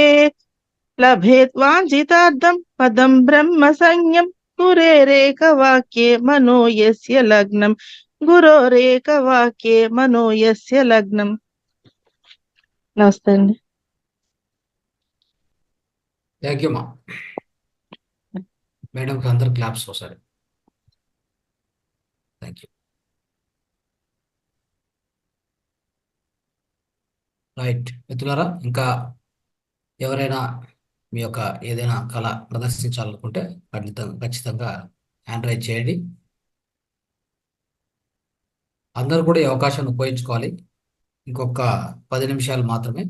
లభేత్ వాంఛితార్థం పదం బ్రహ్మ సంజ్ఞం గురేరేకవాక్యే మనో యస్య లగ్నం గురోరేకవాక్యే మనో యస్య లగ్నం. నమస్తే అండి. థ్యాంక్ యూ మా మేడంకి అందరు క్లాప్స్ ఒకసారి. Thank you. రైట్ మిత్రులారా, ఇంకా ఎవరైనా మీ యొక్క ఏదైనా కళ ప్రదర్శించాలనుకుంటే ఖచ్చితంగా హ్యాండ్ రైజ్ చేయండి. అందరూ కూడా ఈ అవకాశాన్ని ఉపయోగించుకోవాలి. ఇంకొక 10 నిమిషాలు మాత్రమే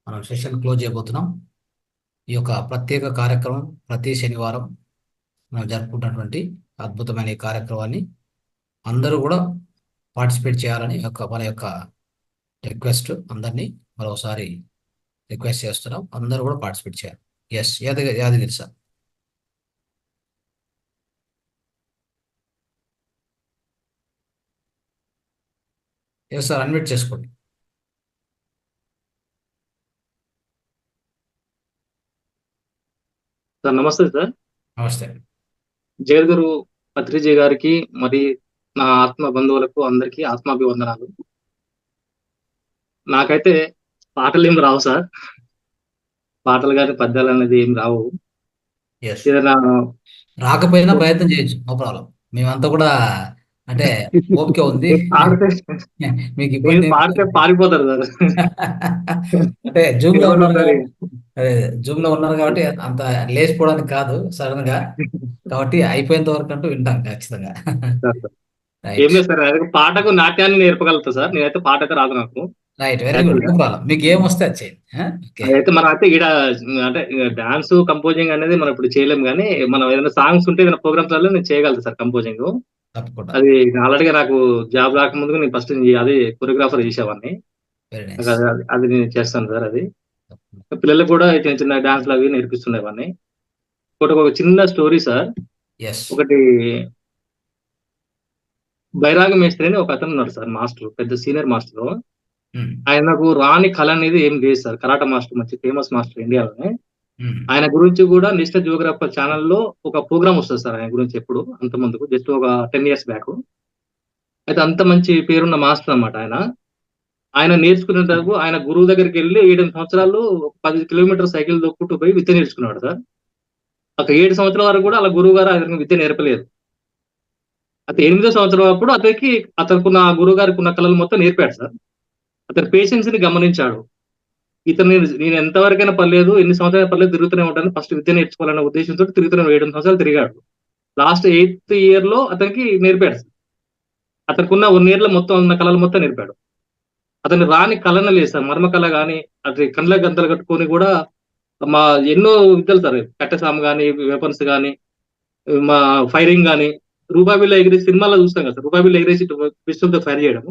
మనం సెషన్ క్లోజ్ చేయబోతున్నాం. ఈ యొక్క ప్రత్యేక కార్యక్రమం ప్రతి శనివారం మనం జరుపుకుంటున్నటువంటి అద్భుతమైన ఈ కార్యక్రమాన్ని అందరూ కూడా పార్టిసిపేట్ చేయాలని మన యొక్క రిక్వెస్ట్. అందరినీ మరోసారి రిక్వెస్ట్ చేస్తున్నాం, అందరూ కూడా పార్టిసిపేట్ చేయాలి. Yes Yadagiri sir. Yes sir, unmute చేసుకోండి. సార్ నమస్తే సార్. నమస్తే. జగద్గురు పత్రిజీ గారికి మరి నా ఆత్మ బంధువులకు అందరికీ ఆత్మాభివందనాలు. నాకైతే పాటలు ఏం రావు సార్, పాటలు కానీ పద్యాలు అనేది ఏం రావు. ఏదైనా రాకపోయినా ప్రయత్నం చేయొచ్చు, నో ప్రాబ్లం. మేమంతా కూడా అంటే ఓపిక ఉంది. మీకు ఇబ్బంది పాడితే పారిపోతారు సార్. అంటే జూమ్ లో ఉన్నారు కాబట్టి అంత లేచిపోవడానికి కాదు సడన్ గా, కాబట్టి అయిపోయేంత వరకు అంటూ వింటాం ఖచ్చితంగా. ఏం లేదు సార్, పాటకు నాట్యాన్ని నేర్పగలుగుతా సార్. నేనైతే పాట అయితే రాదు నాకు. Right, very good, no problem. మీకు ఏం వస్తే అది చేయండి. అయితే మనం అయితే ఈడ అంటే డాన్స్ కంపోజింగ్ అనేది మనం ఇప్పుడు చేయలేము, కానీ మనం ఏదైనా సాంగ్స్ ఉంటే ఏదైనా ప్రోగ్రామ్స్ వల్ల నేను చేయగలుగుతా సార్ కంపోజింగ్. అది ఆల్రెడీగా నాకు జాబ్ రాకముందుకు నేను ఫస్ట్ అదే కొరియోగ్రాఫర్ చేసేవాడిని. అది నేను చేస్తాను సార్. అది పిల్లలకు కూడా చిన్న చిన్న డాన్స్లు అవి నేర్పిస్తుండేవాడిని. ఒక చిన్న స్టోరీ సార్. ఒకటి బైరాగ మేస్త్రి అని ఒక అతను ఉన్నాడు సార్, మాస్టర్, పెద్ద సీనియర్ మాస్టర్. ఆయనకు రాని కళ అనేది ఏం లేదు సార్. కరాటా మాస్టర్, మంచి ఫేమస్ మాస్టర్ ఇండియాలోనే. ఆయన గురించి కూడా నేషనల్ జియోగ్రాఫర్ ఛానల్లో ఒక ప్రోగ్రామ్ వస్తుంది సార్ ఆయన గురించి. ఎప్పుడు అంత ముందుకు జస్ట్ ఒక 10 years బ్యాక్. అయితే అంత మంచి పేరున్న మాస్టర్ అన్నమాట ఆయన. ఆయన నేర్చుకునేటప్పుడు ఆయన గురువు దగ్గరికి వెళ్ళి 7 సంవత్సరాలు 10 kilometers సైకిల్ దొక్కుంటూ పోయి విద్య నేర్చుకున్నాడు సార్. ఒక 7 సంవత్సరాల వరకు కూడా అలా గురువు గారు అతనికి విద్య నేర్పలేదు. అయితే 8వ సంవత్సరం అప్పుడు అతనుకున్న గురువు గారికి ఉన్న కళలు మొత్తం నేర్పాడు సార్. అతని పేషెన్స్ ని గమనించాడు. ఇతను నేను ఎంతవరకైనా పర్లేదు, ఎన్ని సంవత్సరాలు పర్లేదు, తిరుగుతూనే ఉంటాను, ఫస్ట్ విద్య నేర్చుకోవాలనే ఉద్దేశంతో తిరుగుతున్నాను. 7 సంవత్సరాలు తిరిగాడు. లాస్ట్ 8th year లో అతనికి నేర్పాడు. అతనికి ఉన్న 1 year లో మొత్తం ఉన్న కళలు మొత్తం నేర్పాడు. అతని రాని కళన లేదు సార్. మర్మ కళ కానీ, అతని కండ్ల గంతలు కట్టుకొని కూడా మా ఎన్నో విద్యలు సార్, కట్టెసాము కానీ, వెపన్స్ కానీ, మా ఫైరింగ్ కానీ, రూపాయి బిల్ల ఎగిరేసి సినిమాలో చూస్తాం కదా, రూపాయి బిల్ల ఎగిరేసి పిస్టల్తో ఫైర్ చేయడం,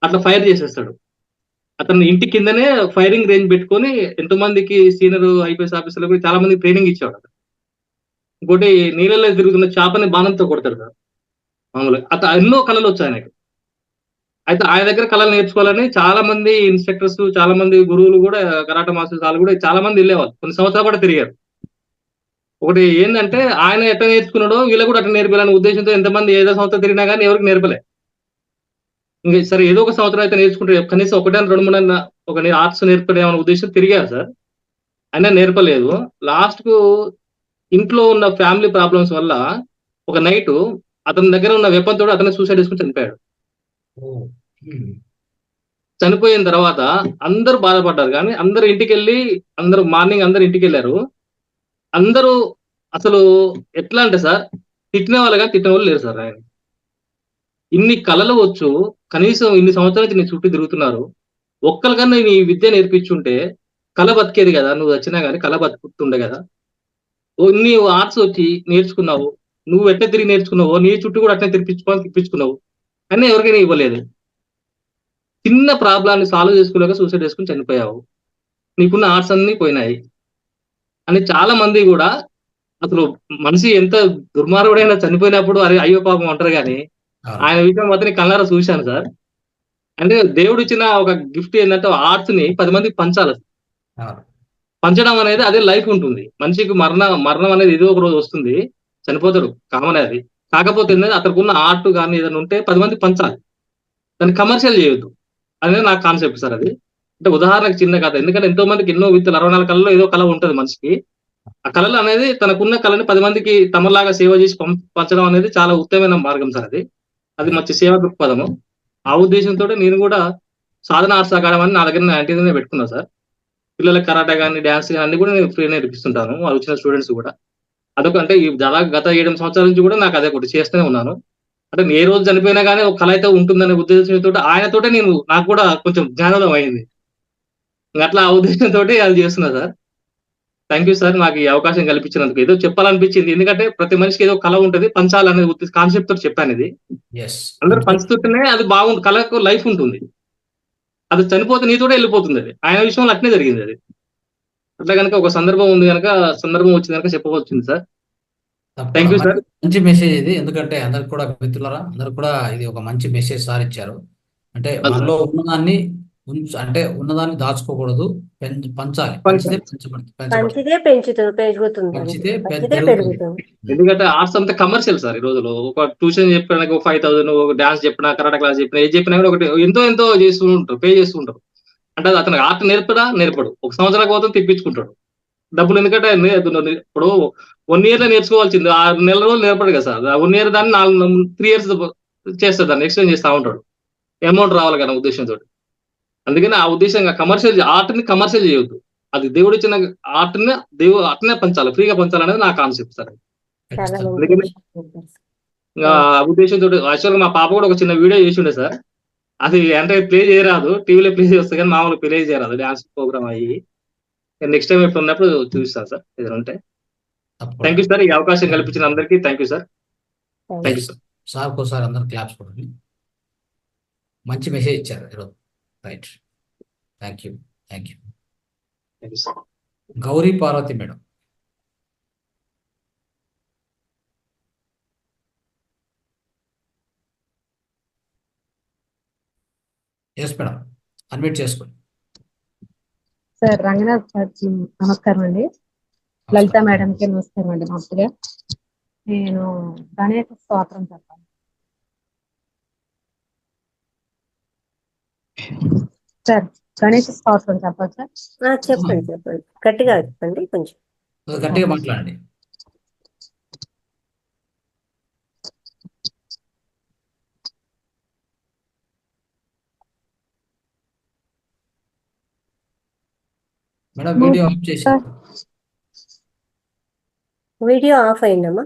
అట్లా ఫైర్ చేసేస్తాడు. అతను ఇంటి కిందనే ఫైరింగ్ రేంజ్ పెట్టుకొని ఎంతో మందికి సీనియర్ ఐపీఎస్ ఆఫీసర్లకు చాలా మంది ట్రైనింగ్ ఇచ్చాడు. ఇంకోటి నీళ్ళలో తిరుగుతున్న చేపని బాణంతో కొడతాడు కదా మామూలుగా. అతను ఎన్నో కళలు వచ్చాయి ఆయనకి. అయితే ఆయన దగ్గర కళలు నేర్చుకోవాలని చాలా మంది ఇన్స్ట్రక్టర్స్, చాలా మంది గురువులు కూడా, కరాటే మాస్టర్స్ వాళ్ళు కూడా చాలా మంది వెళ్ళేవాళ్ళు, కొన్ని సంవత్సరాలు కూడా తిరిగారు. ఒకటి ఏంటంటే ఆయన ఎట్లా నేర్చుకున్నాడో వీళ్ళు కూడా అట్లా నేర్పాలనే ఉద్దేశంతో ఎంతమంది ఏదో సంవత్సరం తిరిగినా కానీ ఎవరికి నేర్పలే. ఇంకా సరే ఏదో ఒక సంవత్సరం అయితే నేర్చుకుంటే కనీసం ఒకటే 2-3 ఒక ఆర్ట్స్ నేర్పడేమనే ఉద్దేశం తిరిగారు సార్, అయినా నేర్పలేదు. లాస్ట్ కు ఇంట్లో ఉన్న ఫ్యామిలీ ప్రాబ్లమ్స్ వల్ల ఒక నైట్ అతని దగ్గర ఉన్న వెపన్ తోడు అతను సూసైడ్ చేసుకుని చనిపోయాడు. చనిపోయిన తర్వాత అందరూ బాధపడ్డారు, కానీ అందరు ఇంటికి వెళ్ళి అందరూ మార్నింగ్ అందరు ఇంటికి వెళ్ళారు. అందరూ అసలు ఎట్లా అంటే సార్, తిట్టిన వాళ్ళు కానీ తిట్టిన వాళ్ళు లేరు సార్. ఆయన ఇన్ని కళలు వచ్చు, కనీసం ఇన్ని సంవత్సరాల నుంచి నీ చుట్టూ తిరుగుతున్నారు, ఒక్కరికన్నా నీ విద్య నేర్పించుంటే కళ బతికేది కదా, నువ్వు వచ్చినా కానీ కళ బతుకుతుండే కదా. నీవు ఆర్ట్స్ వచ్చి నేర్చుకున్నావు, నువ్వు ఎట్లా తిరిగి నేర్చుకున్నావు, నీ చుట్టూ కూడా అట్లా తిప్పించుకున్నావు, అన్నీ ఎవరికైనా ఇవ్వలేదు. చిన్న ప్రాబ్లాన్ని సాల్వ్ చేసుకోలేక సూసైడ్ చేసుకుని చనిపోయావు, నీకున్న ఆర్ట్స్ అన్ని పోయినాయి అని చాలా మంది కూడా. అసలు మనిషి ఎంత దుర్మార్గుడైనా చనిపోయినప్పుడు అరే అయ్యో పాపం అంటారు, కానీ ఆయన విషయం మాత్రం కళ్ళారా చూశాను సార్. అంటే దేవుడు ఇచ్చిన ఒక గిఫ్ట్ ఏంటంటే ఆర్ట్స్ ని 10 మందికి పంచాలి. పంచడం అనేది అదే లైఫ్ ఉంటుంది. మనిషికి మరణం అనేది ఏదో ఒక రోజు వస్తుంది, చనిపోతాడు, కామన్ అది. కాకపోతే ఏంటంటే అతనికి ఉన్న ఆర్ట్ కానీ ఏదైనా ఉంటే 10 మంది పంచాలి, దాన్ని కమర్షియల్ చేయొద్దు అనేది నా కాన్సెప్ట్ సార్. అది అంటే ఉదాహరణకు చిన్న కథ, ఎందుకంటే ఎంతో మందికి ఎన్నో విత్తులు 64 కళలో ఏదో కళ ఉంటుంది మనిషికి. ఆ కళలు అనేది తనకున్న కళని 10 మందికి తమలాగా సేవ చేసి పంచడం అనేది చాలా ఉత్తమమైన మార్గం సార్. అది మంచి సేవా దృక్పథము. ఆ ఉద్దేశంతో నేను కూడా సాధన ఆర్ట్స్ అకాడమీ నా దగ్గర 19 పెట్టుకున్నా సార్. పిల్లలకు కరాటే కానీ డ్యాన్స్ కానీ అన్ని కూడా నేను ఫ్రీ నేర్పిస్తుంటాను, వాళ్ళు వచ్చిన స్టూడెంట్స్ కూడా. అదొక అంటే ఈ దాదాపు గత 7 సంవత్సరాల నుంచి కూడా నాకు అదే ఒకటి చేస్తూనే ఉన్నాను. అంటే ఏ రోజు చనిపోయినా కానీ ఒక కళ అయితే ఉంటుందనే ఉద్దేశంతో ఆయనతోటే నాకు కూడా కొంచెం జ్ఞానోదయం అయింది. అట్లా ఆ ఉద్దేశంతో అది చేస్తున్నా సార్. థ్యాంక్ యూ సార్, నాకు ఈ అవకాశం కల్పించినందుకు. ఏదో చెప్పాలనిపించింది, ఎందుకంటే ప్రతి మనిషికి ఏదో కళ ఉంటుంది, పంచాలనే కాన్సెప్ట్ తోటి చెప్పాను. ఇది అందరూ పంచుతుంటేనే అది బాగుంది, కళకు లైఫ్ ఉంటుంది. అది చనిపోతే నీతోటే వెళ్ళిపోతుంది. అది ఆయన విషయంలో అట్నే జరిగింది. అది అట్లా కనుక ఒక సందర్భం ఉంది కనుక, సందర్భం వచ్చింది కనుక చెప్పవచ్చింది సార్. Thank you sir. మంచి మెసేజ్ ఇది, ఎందుకంటే అందరికి కూడా మిత్రులారా, అందరికి కూడా ఇది ఒక మంచి మెసేజ్ సార్ ఇచ్చారు. అంటే మనలో ఉన్నదాన్ని అంటే ఉన్నదాన్ని దాచుకోకూడదు, పంచాలి. పంచితే పెరుగుతుంది. ఎందుకంటే ఆర్ట్స్ అంతా కమర్షియల్ సార్. ఈ రోజులో ఒక ట్యూషన్ చెప్పడానికి 5,000, ఒక డాన్స్ చెప్పినా, కరాటే క్లాస్ చెప్పినా, ఏది చెప్పినా కూడా ఒకటి ఎంతో చేస్తూ ఉంటారు, పే చేస్తూ ఉంటారు. అంటే అతనికి ఆర్ట్ నేర్పడు, ఒక సంవత్సరానికి పోతే తెప్పించుకుంటాడు డబ్బులు. ఎందుకంటే ఇప్పుడు 1 year లో నేర్చుకోవాల్సింది 6 నెలల రోజులు నేర్పడు కదా సార్. 1 year దాన్ని 3 years చేస్తారు, దాన్ని ఎక్స్టెండ్ చేస్తూ ఉంటాడు, అమౌంట్ రావాలి కదా ఉద్దేశంతో. అందుకని ఆ ఉద్దేశంగా కమర్షియల్ ఆర్ట్ని కమర్షియల్ చేయొద్దు. అది దేవుడు ఇచ్చిన ఆర్ట్ని అట్నే పంచాలి, ఫ్రీగా పంచాలనేది నా కాన్సెప్ట్ సార్. అందుకని ఇంకా ఉద్దేశంతో యాక్చువల్గా మా పాప కూడా ఒక చిన్న వీడియో చేసి ఉండే సార్. అది అంటే ప్లే చేయరాదు, టీవీలో ప్లే చేస్తే కానీ మామూలు ప్లే చేయరాదు, డాన్స్ ప్రోగ్రామ్ అయ్యి. నెక్స్ట్ టైం ఎప్పుడు ఉన్నప్పుడు చూపిస్తాను సార్ ఏదైనా ఉంటే. థ్యాంక్ యూ సార్, ఈ అవకాశం కల్పించిన అందరికీ thank you sir. Thank you sir. Sir ఒకసారి అందరు క్లాప్స్ కొడండి. మంచి మెసేజ్ ఇచ్చారు ఈరోజు. Right, thank you. Gauri Parvati madam. Yes madam, unmute చేసుకోండి. సార్ రంగనాథ్ సార్కి నమస్కారం అండి. లలిత మేడంకి నమస్కారం అండి. మొదటిగా నేను గణేష స్తోత్రం చెప్పాలి సార్. గణేష స్తోత్రం చెప్పాలి సార్. చెప్పండి, గట్టిగా చెప్పండి, కొంచెం గట్టిగా మాట్లాడండి. మేడం వీడియో ఆఫ్ చేశారు. వీడియో ఆఫ్ అయిందమ్మా.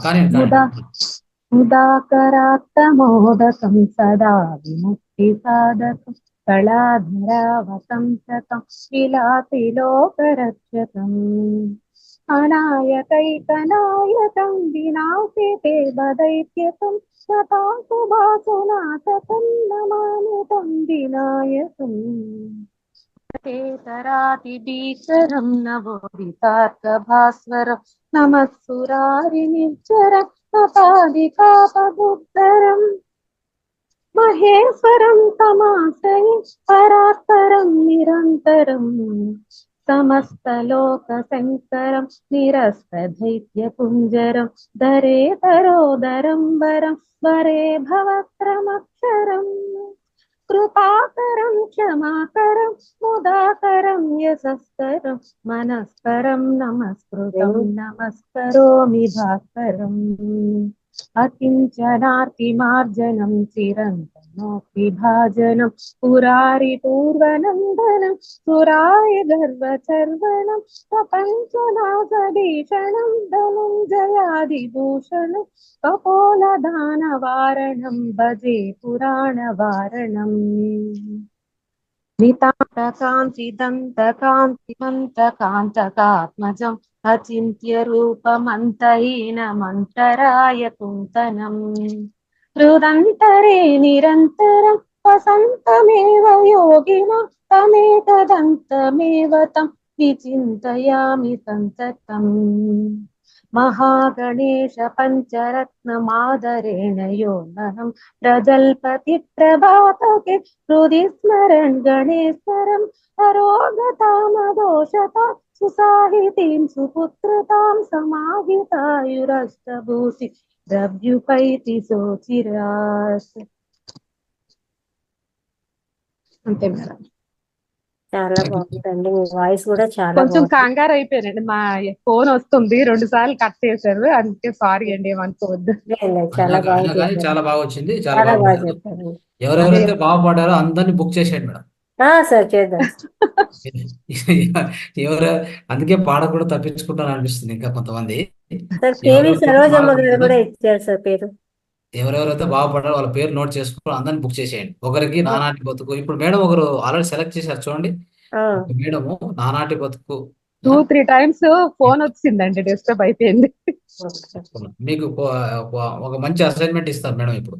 కానీ ఉదాకరాత్తమోదకం సదా విముక్తి సాధకం కళాధరావతం శతం విలాసి లోకరక్షకం अनायकैकनायकं विनाशिते वदैत्यकं शतासु वासुनाशकं नमामि तं विनायकम् तेतरातिभीकरं नवोदितार्कभास्वरं नमः सुरारिनिर्जरं नपादिकापदुत्तरम् महेश्वरं तमाश्रये परात्परं निरन्तरं समस्तलोकशङ्करं निरस्तदैत्यपुञ्जरं धरेतरोदरं वरं वरे भवत्रमक्षरम् कृपाकरं क्षमाकरं मुदाकरं यशस्करं मनस्करं नमस्कृतं नमस्करोमि भास्करम् अकिञ्चनार्तिमार्जनं चिरन्तनोऽपिभाजनं पुरारिपूर्वनन्दनं सुराय गर्वचर्वणं प्रपञ्चनाशभीषणं धनुञ्जयादिभूषणं कपोलदानवारणं भजे पुराणवारणम् नितान्तकान्तिदन्तकान्तिमन्तकान्तकात्मजम् अचिन्त्य रूपमन्तहीनमन्तराय कुन्तनम् हृदन्तरे निरन्तरं वसन्तमेव योगिनं तमेकदन्तमेव तं विचिन्तयामि सन्ततम् महागणेश पञ्चरत्नमादरेण यो नहं प्रजल्पति प्रभातके हृदि स्मरन् गणेश्वरं हरोगतामदोषता सुसाहितीं सुपुत्रतां समाहितायुरष्टभूषि द्रव्युपैति सोचिरास् అంతే మేడం. చాలా బాగుందండి. మీ వాయిస్ కూడా చాలా కొంచెం బాగుంది. కంగారు అయిపోయానండి, మా ఫోన్ వస్తుంది 2 సార్లు కట్ చేశారు, అందుకే సారీ అండి, ఏమనుకోవద్దు. చాలా బాగా అయినా కానీ చెప్పారు. చాలా బాగా వచ్చింది, చాలా చాలా బాగా బాగా పాడారు. చెప్పారు. ఎవరెవరైతే బాగుపడ్డారో అందరినీ బుక్ చేసేయండి మేడం. సార్ చేద్దాం. ఎవరు అందుకే పాడకుండా తప్పించుకుంటాను అనిపిస్తుంది ఇంకా కొంతమంది. సార్ కేవి ఎవరెవరైతే సరోజమ్మ గారు పాడకూడదో కూడా ఇచ్చారు సార్ పేరు. ఎవరెవరైతే బాగుపడ్డారో వాళ్ళ పేరు నోట్ చేసుకుని అందరిని బుక్ చేసేయండి. ఒకరికి నానాటి బతుకు, ఇప్పుడు మేడం ఒకరు ఆల్రెడీ సెలెక్ట్ చేశారు చూడండి. మేడము నానాటి బతుకు 2-3 టైమ్స్ ఫోన్ వచ్చిందండి, డిస్టర్బ్ అయిపోయింది. మీకు ఒక మంచి అసైన్మెంట్ ఇస్తారు మేడం ఇప్పుడు,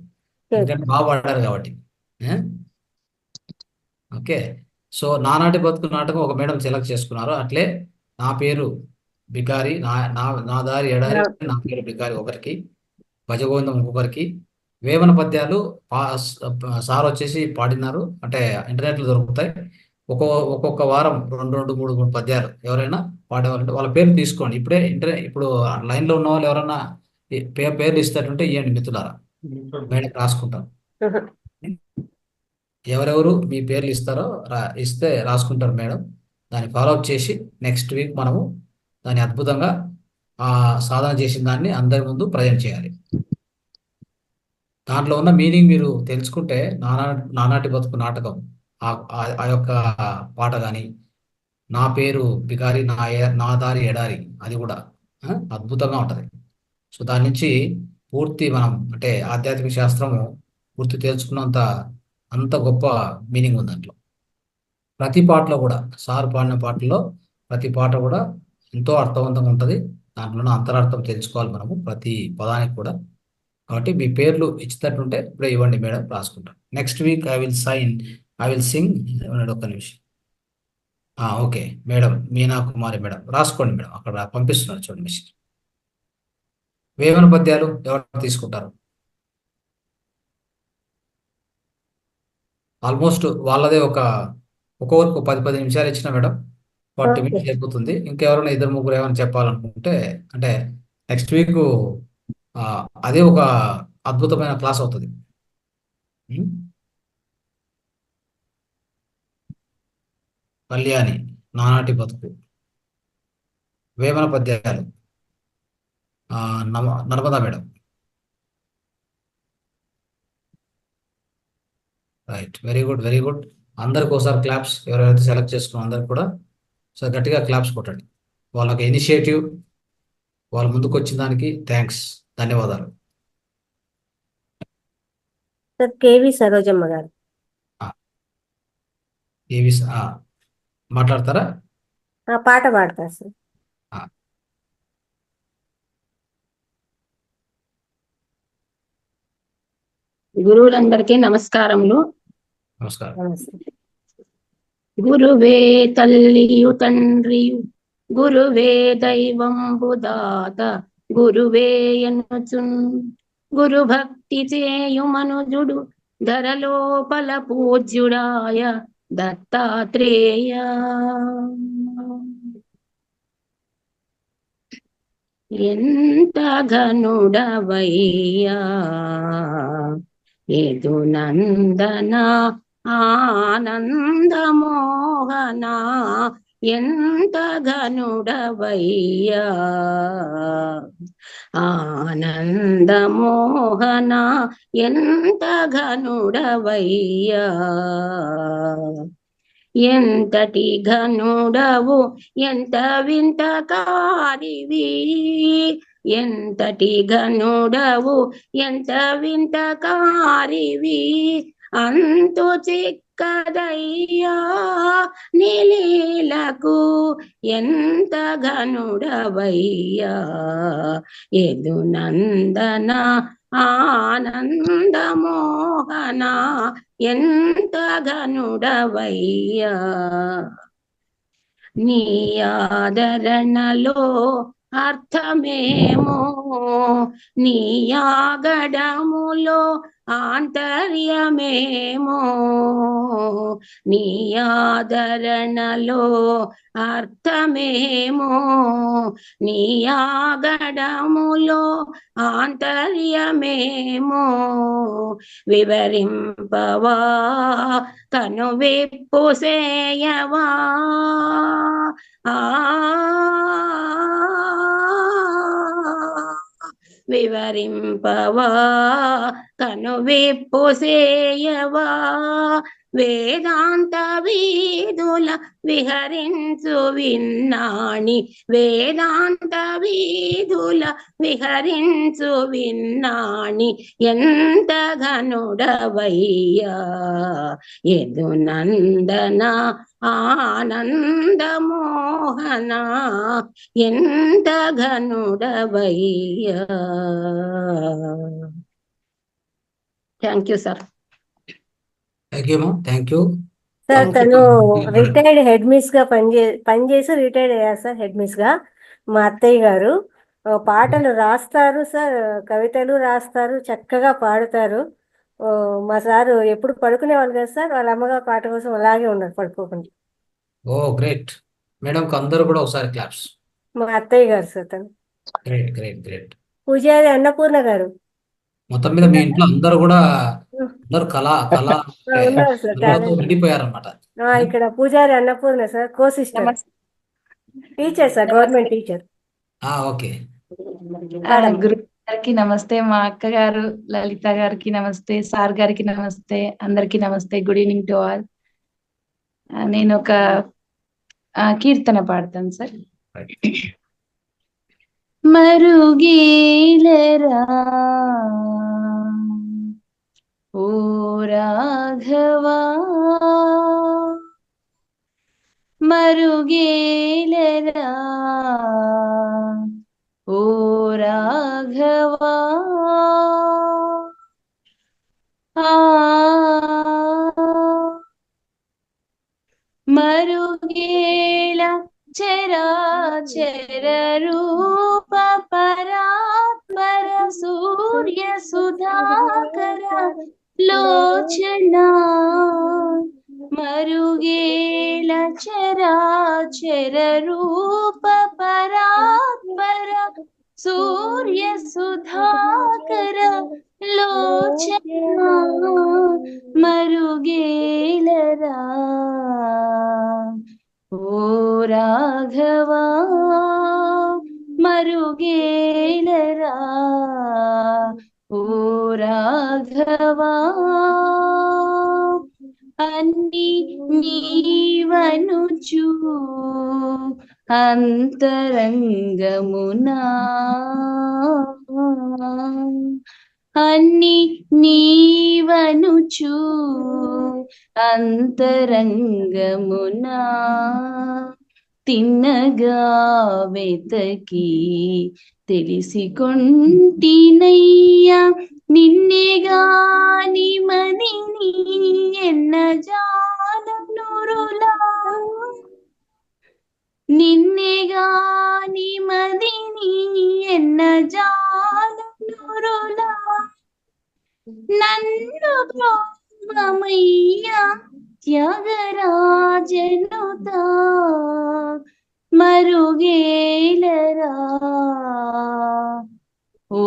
ఎందుకంటే బాగా పాడారు కాబట్టి. ఓకే, సో నానాటి బతుకు నాటకం ఒక మేడం సెలెక్ట్ చేసుకున్నారు. అట్లే నా పేరు బికారి, నా దారి ఎడారి, నా పేరు బికారి ఒకరికి, భజగోవిందం ఇంకొకరికి, వేమన పద్యాలు సార్ వచ్చేసి పాడినారు, అంటే ఇంటర్నెట్లో దొరుకుతాయి. ఒక్కొక్క వారం 2, 3 పద్యాలు ఎవరైనా పాడేవారంటే వాళ్ళ పేరు తీసుకోండి. ఇప్పుడు లైన్లో ఉన్న వాళ్ళు ఎవరైనా పేర్లు ఇస్తారంటే ఇవ్వండి మిత్రులారా, మేడం రాసుకుంటాను. ఎవరెవరు మీ పేర్లు ఇస్తారో ఇస్తే రాసుకుంటారు మేడం. దాన్ని ఫాలోఅప్ చేసి నెక్స్ట్ వీక్ మనము దాన్ని అద్భుతంగా సాధన చేసిన దాన్ని అందరి ముందు ప్రజెంట్ చేయాలి. దాంట్లో ఉన్న మీనింగ్ మీరు తెలుసుకుంటే నానాటి బతుకు నాటకం ఆ యొక్క పాట కానీ, నా పేరు బికారి, నా దారి ఎడారి, అది కూడా అద్భుతంగా ఉంటుంది. సో దాని నుంచి పూర్తి మనం అంటే ఆధ్యాత్మిక శాస్త్రము పూర్తి తెలుసుకున్నంత అంత గొప్ప మీనింగ్ ఉంది దాంట్లో. ప్రతి పాటలో కూడా సార్ పాడిన పాటల్లో ప్రతి పాట కూడా ఎంతో అర్థవంతంగా ఉంటుంది. దాంట్లో అంతరార్థం తెలుసుకోవాలి మనము ప్రతి పదానికి కూడా. కాబట్టి మీ పేర్లు ఇచ్చినట్టుంటే ఇప్పుడే ఇవ్వండి మేడం, రాసుకుంటాం. Next week I will sing. ఒక్క నిమిషం. ఓకే మేడం, మీనా కుమారి మేడం రాసుకోండి మేడం, అక్కడ పంపిస్తున్నారు చూడండి మెసేజ్. వేమన పద్యాలు ఎవరు తీసుకుంటారు? ఆల్మోస్ట్ వాళ్ళదే ఒక్కొక్కరికి 10 నిమిషాలు ఇచ్చిన మేడం, 40 మినిట్స్ అయిపోతుంది. ఇంకెవరైనా 2-3 ఏమైనా చెప్పాలనుకుంటే, అంటే నెక్స్ట్ వీక్ అదే ఒక అద్భుతమైన క్లాస్ అవుతుంది. కళ్యాణి, నానాటి బతుకు, వేమన పద్యాలు, Narmada madam. Right, very good, very good. అందరికి ఒకసారి క్లాప్స్, ఎవరైతే సెలెక్ట్ చేసుకున్నారో అందరికి కూడా సో గట్టిగా క్లాప్స్ కొట్టండి. వాళ్ళకి ఇనిషియేటివ్, వాళ్ళు ముందుకు వచ్చిన దానికి థ్యాంక్స్, ధన్యవాదాలు. సార్ కేవి సరోజమ్మ గారు మాట్లాడతారా? పాట పాడతారు సార్. గురువులందరికీ నమస్కారములు. నమస్కారం. గురువే తల్లియు తండ్రియు గురువే దైవంబు దాత గురువే ఎనుచున్ గురు భక్తి చేయు మనుజుడు ధరలోపల పూజ్యుడాయ దత్తాత్రేయ. ఎంత ఘనుడవయ్యా యదునందన ఆనందమోహన, ఎంత ఘనుడవయ్యా ఆనందమోహన, ఎంత ఘనుడవయ్యా. ఎంతటి ఘనుడవు ఎంత వింత కారివి, ఎంతటి ఘనుడవు ఎంత వింత కారివి, అంతు చిక్కదయ్యా నీలీలకు, ఎంత ఘనుడవయ్యా యదునందన ఆనందమోహన, ఎంత ఘనుడవయ్యా. నీ ఆదరణలో అర్థమేమో, నీ ఆగడములో ఆంతర్యమేమో, నీ ఆదరణలో అర్థమేమో, నీ ఆగడములో ఆంతర్యమేమో, వివరింపవా కనువిప్పు సేయవా. వివరింపవా కనువిప్పు సేయవా, వేదాంత వీధుల విహరించు విన్నాణి, వేదాంత వీధుల విహరించు విన్నాణి, ఎంత ఘనుడవయ్యా యదునందన ఆనందమోహన, ఎంత ఘనుడవయ్యా. Thank you sir. Thank you thank you. Sir తను రిటైర్డ్ హెడ్ మిస్ గా పనిచేసి రిటైర్డ్ అయ్యారు సార్ హెడ్ మిస్ గా. మా అత్తయ్య గారు పాటలు రాస్తారు సార్, కవితలు రాస్తారు, చక్కగా పాడుతారు. మా సారు ఎప్పుడు పడుకునేవాళ్ళు కదా సార్, వాళ్ళ అమ్మగారు పాట కోసం అలాగే ఉన్నారు పడుకోకుండా. ఓ గ్రేట్ మేడం, అందరూ కూడా ఒకసారి క్లాప్స్. మా అత్తయ్య గారు సార్ తను. Great great great. పూజారి అన్నపూర్ణ గారు. మొత్తం మీద మీ ఇంట్లో అందరూ కూడా అందరూ కళ ఉన్నారు సార్, నిండిపోయారు అనమాట. ఇక్కడ పూజారి అన్నపూర్ణ సార్, కో sister, teacher sir, government teacher. Okay. గురువు గారికి నమస్తే, మా అక్క గారు లలిత గారికి నమస్తే, సార్ గారికి నమస్తే, అందరికి నమస్తే. Good evening to all. నేను ఒక కీర్తన పాడతాను సార్. మరుగేలరా ఓ రాఘవా, మరుగేలరా ఓ రాఘవా, మరుగేల చరాచర రూప పరాత్పర సూర్య సుధాకర లోచనా, మరుగేల చరాచర రూప పరాత్పర సూర్య సుధాకర లోచనా, మరుగేలరా ఓ రాఘవా, మరుగేలరా ఓ రాఘవా. అన్ని నీవనుచు అంతరంగమునా, అన్ని నీవనుచు అంతరంగమునా, తిన్నగా వెతకి తెలిసి కొంటినయ్యా నిన్నేగాని మదిని ఎన్న జాలనురులా నిన్నేగాని మదిని ఎన్న జాలనురులా నన్ను బ్రహ్మమయ్యా త్యాగరాజనుతా మరుగేలరా ఓ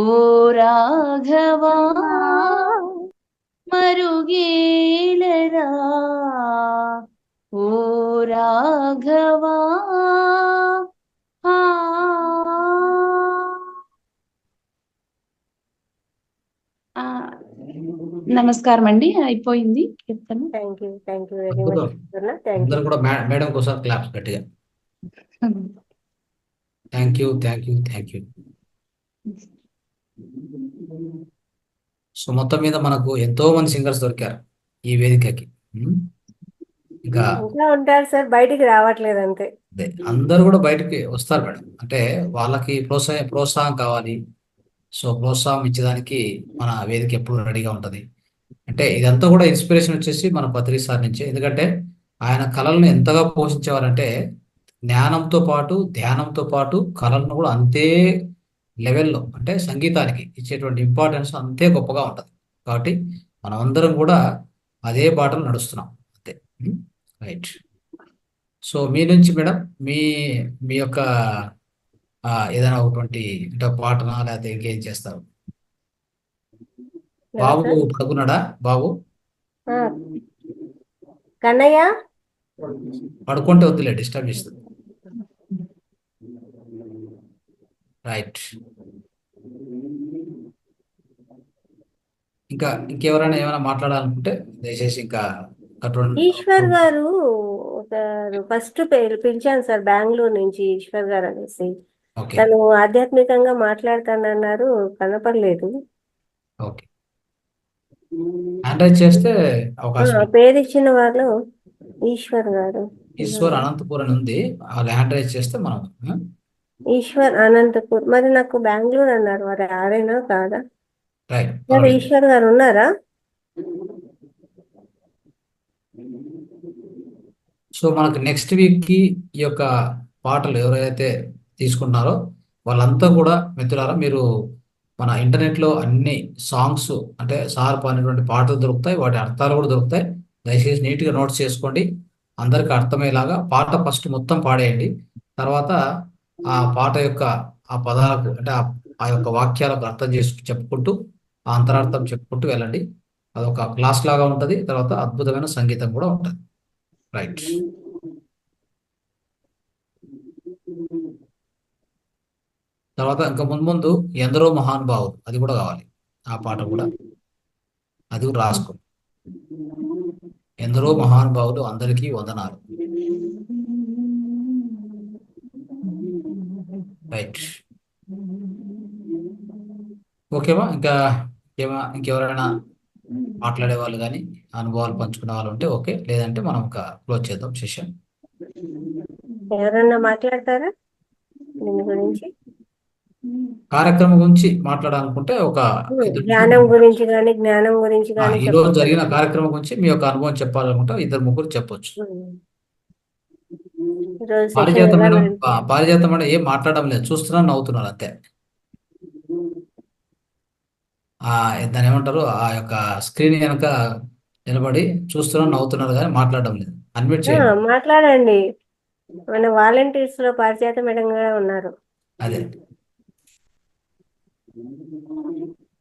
రాఘవా మరుగేలరా ఓ రాఘవా ఆ ఆ, నమస్కారం అండి, అయిపోయింది కీర్తన. థ్యాంక్ యూ వెరీ అద్భుతం. మచ్. Thank you. అందరూ కూడా మేడంకి ఒకసారి క్లాప్స్ గట్టిగా. Thank you. సో మొత్తం మీద మనకు ఎంతో మంది సింగర్స్ దొరికారు ఈ వేదికకి. ఇంకా ఇంకా ఉంటారు సార్, బయటికి రావట్లేదు అంతే. అదే అందరూ కూడా బయటికి వస్తారు మేడం. అంటే వాళ్ళకి ప్రోత్సాహం కావాలి. సో ప్రోత్సాహం ఇచ్చేదానికి మన వేదిక ఎప్పుడు రెడీగా ఉంటుంది. అంటే ఇదంతా కూడా ఇన్స్పిరేషన్ వచ్చేసి మన పత్రి సార్ నుంచే. ఎందుకంటే ఆయన కళలను ఎంతగా పోషించేవారంటే జ్ఞానంతో పాటు ధ్యానంతో పాటు కళలను కూడా అంతే లెవెల్లో, అంటే సంగీతానికి ఇచ్చేటువంటి ఇంపార్టెన్స్ అంతే గొప్పగా ఉంటుంది. కాబట్టి మనం అందరం కూడా అదే బాటలో నడుస్తున్నాం అంతే. రైట్. సో మీ నుంచి మేడం మీ మీ యొక్క ఏదైనా ఒకటువంటి అంటే పాటనా లేకపోతే ఇంకేం చేస్తారు? బాబు పడుకున్నాడా? బాబు ఆ, కన్నయ్య పడుకుంటే వద్దులే, డిస్టర్బ్ చేస్తుంది. రైట్. ఇంకెవరైనా ఏమైనా మాట్లాడాలనుకుంటే దయచేసి ఇంకా ఈశ్వర్ గారు ఫస్ట్ పిలిచాను సార్ బెంగళూరు నుంచి, ఈశ్వర్ గారు అనేసి. ఓకే తను ఆధ్యాత్మికంగా మాట్లాడతానన్నారు, కనపడలేదు. ఓకే. హ్యాండ్ రైజ్ చేస్తే అవకాశం ఉంది. పేరు ఇచ్చిన వాళ్ళు ఈశ్వర్ గారు. ఈశ్వర్ అనంతపురం ఉంది, వాళ్ళు హ్యాండ్ రైజ్ చేస్తే మనం ఈశ్వర్ అనంతపూర్. మరి నాకు బెంగళూరు అన్నారు, మరి ఆడేనా కాదా? రైట్. మరి ఈశ్వర్ గారు ఉన్నారా? సో మనకు నెక్స్ట్ వీక్ కి ఈ యొక్క పాటలు ఎవరైతే తీసుకుంటున్నారో వాళ్ళంతా కూడా మిత్రులారా, మీరు మన ఇంటర్నెట్ లో అన్ని సాంగ్స్ అంటే సార్ పాడినటువంటి పాటలు దొరుకుతాయి, వాటి అర్థాలు కూడా దొరుకుతాయి. దయచేసి నీట్ గా నోట్స్ చేసుకోండి, అందరికి అర్థమయ్యేలాగా. పాట ఫస్ట్ మొత్తం పాడేయండి, తర్వాత ఆ పాట యొక్క ఆ పదాలకు అంటే ఆ యొక్క వాక్యాలకు అర్థం చెప్పుకుంటూ ఆ అంతరార్థం చెప్పుకుంటూ వెళ్ళండి. అదొక క్లాస్ లాగా ఉంటుంది, తర్వాత అద్భుతమైన సంగీతం కూడా ఉంటుంది. రైట్. తర్వాత ఇంకా ముందు ఎందరో మహానుభావులు అది కూడా కావాలి, ఆ పాట కూడా అది కూడా రాసుకో. ఎందరో మహానుభావులు అందరికీ వందనాలు. రైట్. ఓకేమా? ఇంకెవరైనా మాట్లాడే వాళ్ళు కానీ అనుభవాలు పంచుకునే వాళ్ళు ఉంటే ఓకే, లేదంటే మనం ఒక క్లోజ్ చేద్దాం సెషన్. ఎవరన్నా మాట్లాడతారా దీని గురించి? కార్యక్రమం గురించి మాట్లాడాలనుకుంటే ఒక జ్ఞానం గురించి కానీ ఈ రోజు జరిగిన కార్యక్రమం గురించి మీ యొక్క అనుభవం చెప్పాలనుకుంటే 2-3 చెప్పొచ్చు. పారిజాతం మేడం ఏం మాట్లాడడం లేదు, చూస్తున్నారు, నవ్వుతున్నారు అంతే. దాన్ని ఏమంటారు, ఆ యొక్క స్క్రీన్ కనుక నిలబడి చూస్తున్నారు, నవ్వుతున్నారు కానీ మాట్లాడడం లేదు. అన్మ్యూట్ చేయండి. మాట్లాడండి. మన వాలంటీర్స్ లో పారిజాత మేడం కూడా ఉన్నారు. అదే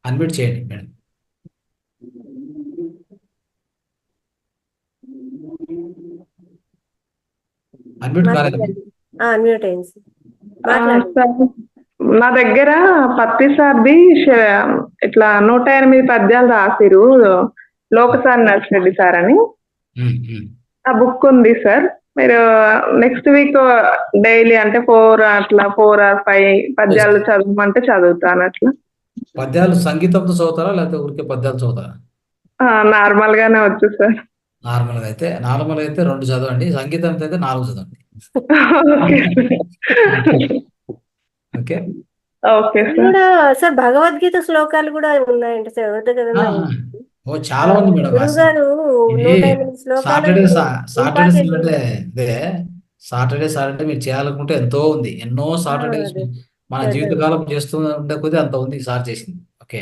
అన్మ్యూట్ చేయండి మేడం. అన్మ్యూట్ కాలేదు. అన్మ్యూట్ అయింది. నా దగ్గర పత్రి సార్ది ఇట్లా 108 పద్యాలు రాసిరు లోకసాని నర్సిరెడ్డి సార్ అని. ఆ బుక్ ఉంది సార్. మీరు నెక్స్ట్ వీక్ డైలీ అంటే 4 or 5 పద్యాలు చదవమంటే చదువుతాను. అట్లా పద్యాలు సంగీతంతో చదువుతారా లేకపోతే ఊరికే పద్యాలు చదువుతారా? నార్మల్ గానే వచ్చు సార్. నార్మల్ గా అయితే 2 చదవండి, సంగీతంతో అయితే 4 చదవండి. ఓకే ఓకే ఓకే ఇది సార్. కూడా సార్ భగవద్గీత శ్లోకాలు కూడా ఉన్నాయంట సార్, ఎవరి కదా ఓ చాలా ఉంది మేడం. గురువు గారు ఇది 108 శ్లోకాలు సాటర్డే ఇంపార్టెంట్. సాటర్డే అదే సాటర్డే మీరు చేయాలనుకుంటే ఎంతో ఉంది. ఎన్నో సాటర్డేస్ అదే మన అదే. జీవితకాలం చేస్తూ ఉండే కొద్దీ అంత ఉంది సార్ చేసింది. ఓకే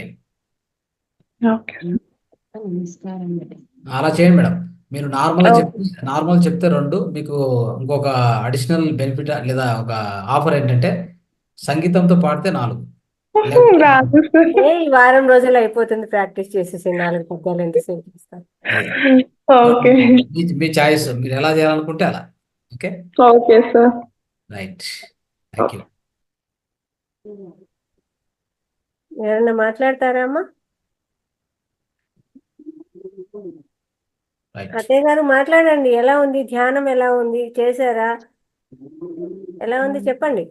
ఓకే అలా చేయండి మేడం. మీరు నార్మల్ చెప్తే 2 మీకు ఇంకొక అడిషనల్ బెనిఫిట్ లేదా ఒక ఆఫర్ ఏంటంటే సంగీతంతో పాడితే 4. రాదు సార్. ఈ వారం రోజులు అయిపోతుంది ప్రాక్టీస్ చేసేసి 4 పద్యాలు ఎంతసేపు చేస్తారు. ఓకే మీ చాయిస్, మీరు ఎలా చేయాలనుకుంటే అలా. Okay okay sir. Right, thank you. ఎవరన్నా మాట్లాడతారా అమ్మా? రైట్. అత్తయ్య గారు మాట్లాడండి. ఎలా ఉంది ధ్యానం? ఎలా ఉంది? చేశారా? ఎలా ఉంది చెప్పండి.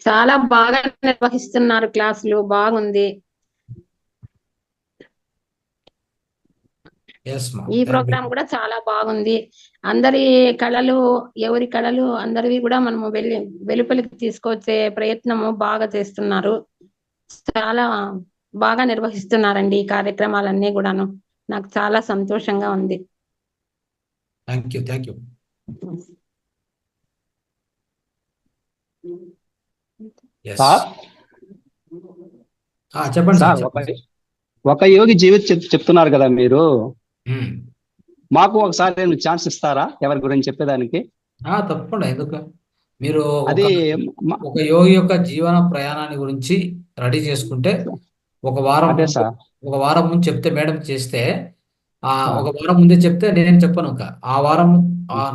చాలా బాగా నిర్వహిస్తున్నారు క్లాసులు, బాగుంది. ఈ ప్రోగ్రామ్ కూడా చాలా బాగుంది. అందరి కళలు, ఎవరి కళలు అందరివి కూడా మనము వెలుపలికి తీసుకొచ్చే ప్రయత్నము బాగా చేస్తున్నారు. చాలా బాగా నిర్వహిస్తున్నారండి ఈ కార్యక్రమాలన్నీ కూడాను. నాకు చాలా సంతోషంగా ఉంది. Thank you, thank you. Sir చెప్పండి సార్, ఒక యోగి జీవితం చెప్తున్నారు కదా మీరు, మాకు ఒకసారి ఛాన్స్ ఇస్తారా ఎవరి గురించి చెప్పేదానికి? తప్పకుండా, ఎందుకు? మీరు అది ఒక యోగి యొక్క జీవన ప్రయాణాన్ని గురించి రెడీ చేసుకుంటే ఒక వారం ముందు చెప్తే మేడం చేస్తే, ఒక వారం ముందే చెప్తే నేను చెప్పను. ఇంకా ఆ వారం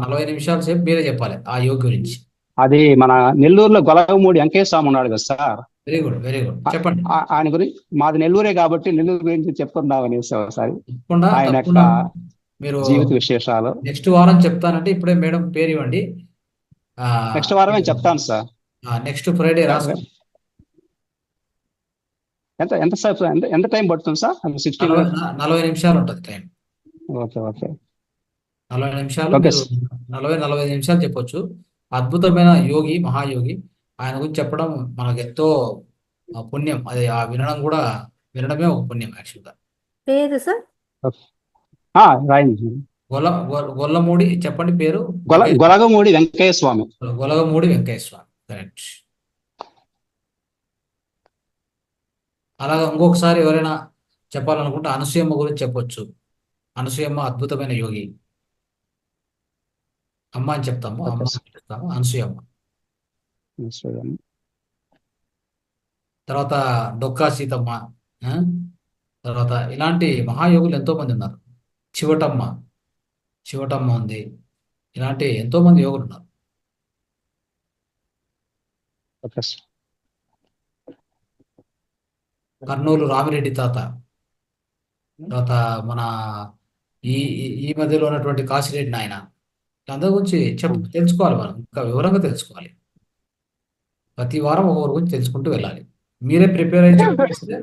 40 నిమిషాల సేపు మీరే చెప్పాలి ఆ యోగి గురించి. అది మన నెల్లూరులో గొలగమూడి వెంకయ్య స్వామి ఉన్నాడు కదా sir. Very good, very good. చెప్పండి. ఆయన గురించి, మాది నెల్లూరే కాబట్టి నెల్లూరు గురించి చెప్పుకుందామని ఒకసారి ఆయన యొక్క మీరు జీవిత విశేషాలు నెక్స్ట్ వారం చెప్తానంటే ఇప్పుడే మేడం పేరు ఇవ్వండి. నెక్స్ట్ వారమే చెప్తాను సార్. నెక్స్ట్ ఫ్రైడే రాసుకో. ఎంత టైం పడుతుంది సార్? 40 నిమిషాలు ఉంటుంది టైం. ఓకే ఓకే 40 నిమిషాలు, 45 నిమిషాలు చెప్పొచ్చు. అద్భుతమైన యోగి, మహాయోగి. ఆయన గురించి చెప్పడం మనకు ఎంతో పుణ్యం. అది వినడమే ఒక పుణ్యం యాక్చువల్గా. పేరు సార్? రాయండి. గొల్లమూడి చెప్పండి పేరు. గొలగమూడి వెంకయ్య స్వామి. గొలగమూడి వెంకయ్య స్వామి, కరెక్ట్. అలాగా ఇంకొకసారి ఎవరైనా చెప్పాలనుకుంటే అనసూయమ్మ గురించి చెప్పొచ్చు. అనసూయమ్మ అద్భుతమైన యోగి. అమ్మ అని చెప్తాము, అనసూయమ్మ. తర్వాత డొక్కా సీతమ్మ. తర్వాత ఇలాంటి మహాయోగులు ఎంతో మంది ఉన్నారు. చివటమ్మ ఉంది. ఇలాంటి ఎంతో మంది యోగులు ఉన్నారు. కర్నూలు రామిరెడ్డి తాత. తర్వాత మన ఈ మధ్యలో ఉన్నటువంటి కాశిరెడ్డి నాయన. అందరి గురించి తెలుసుకోవాలి మనం, ఇంకా వివరంగా తెలుసుకోవాలి. ప్రతి వారం ఒకరి గురించి తెలుసుకుంటూ వెళ్ళాలి. మీరే ప్రిపేర్ అయ్యి చెప్పేస్తే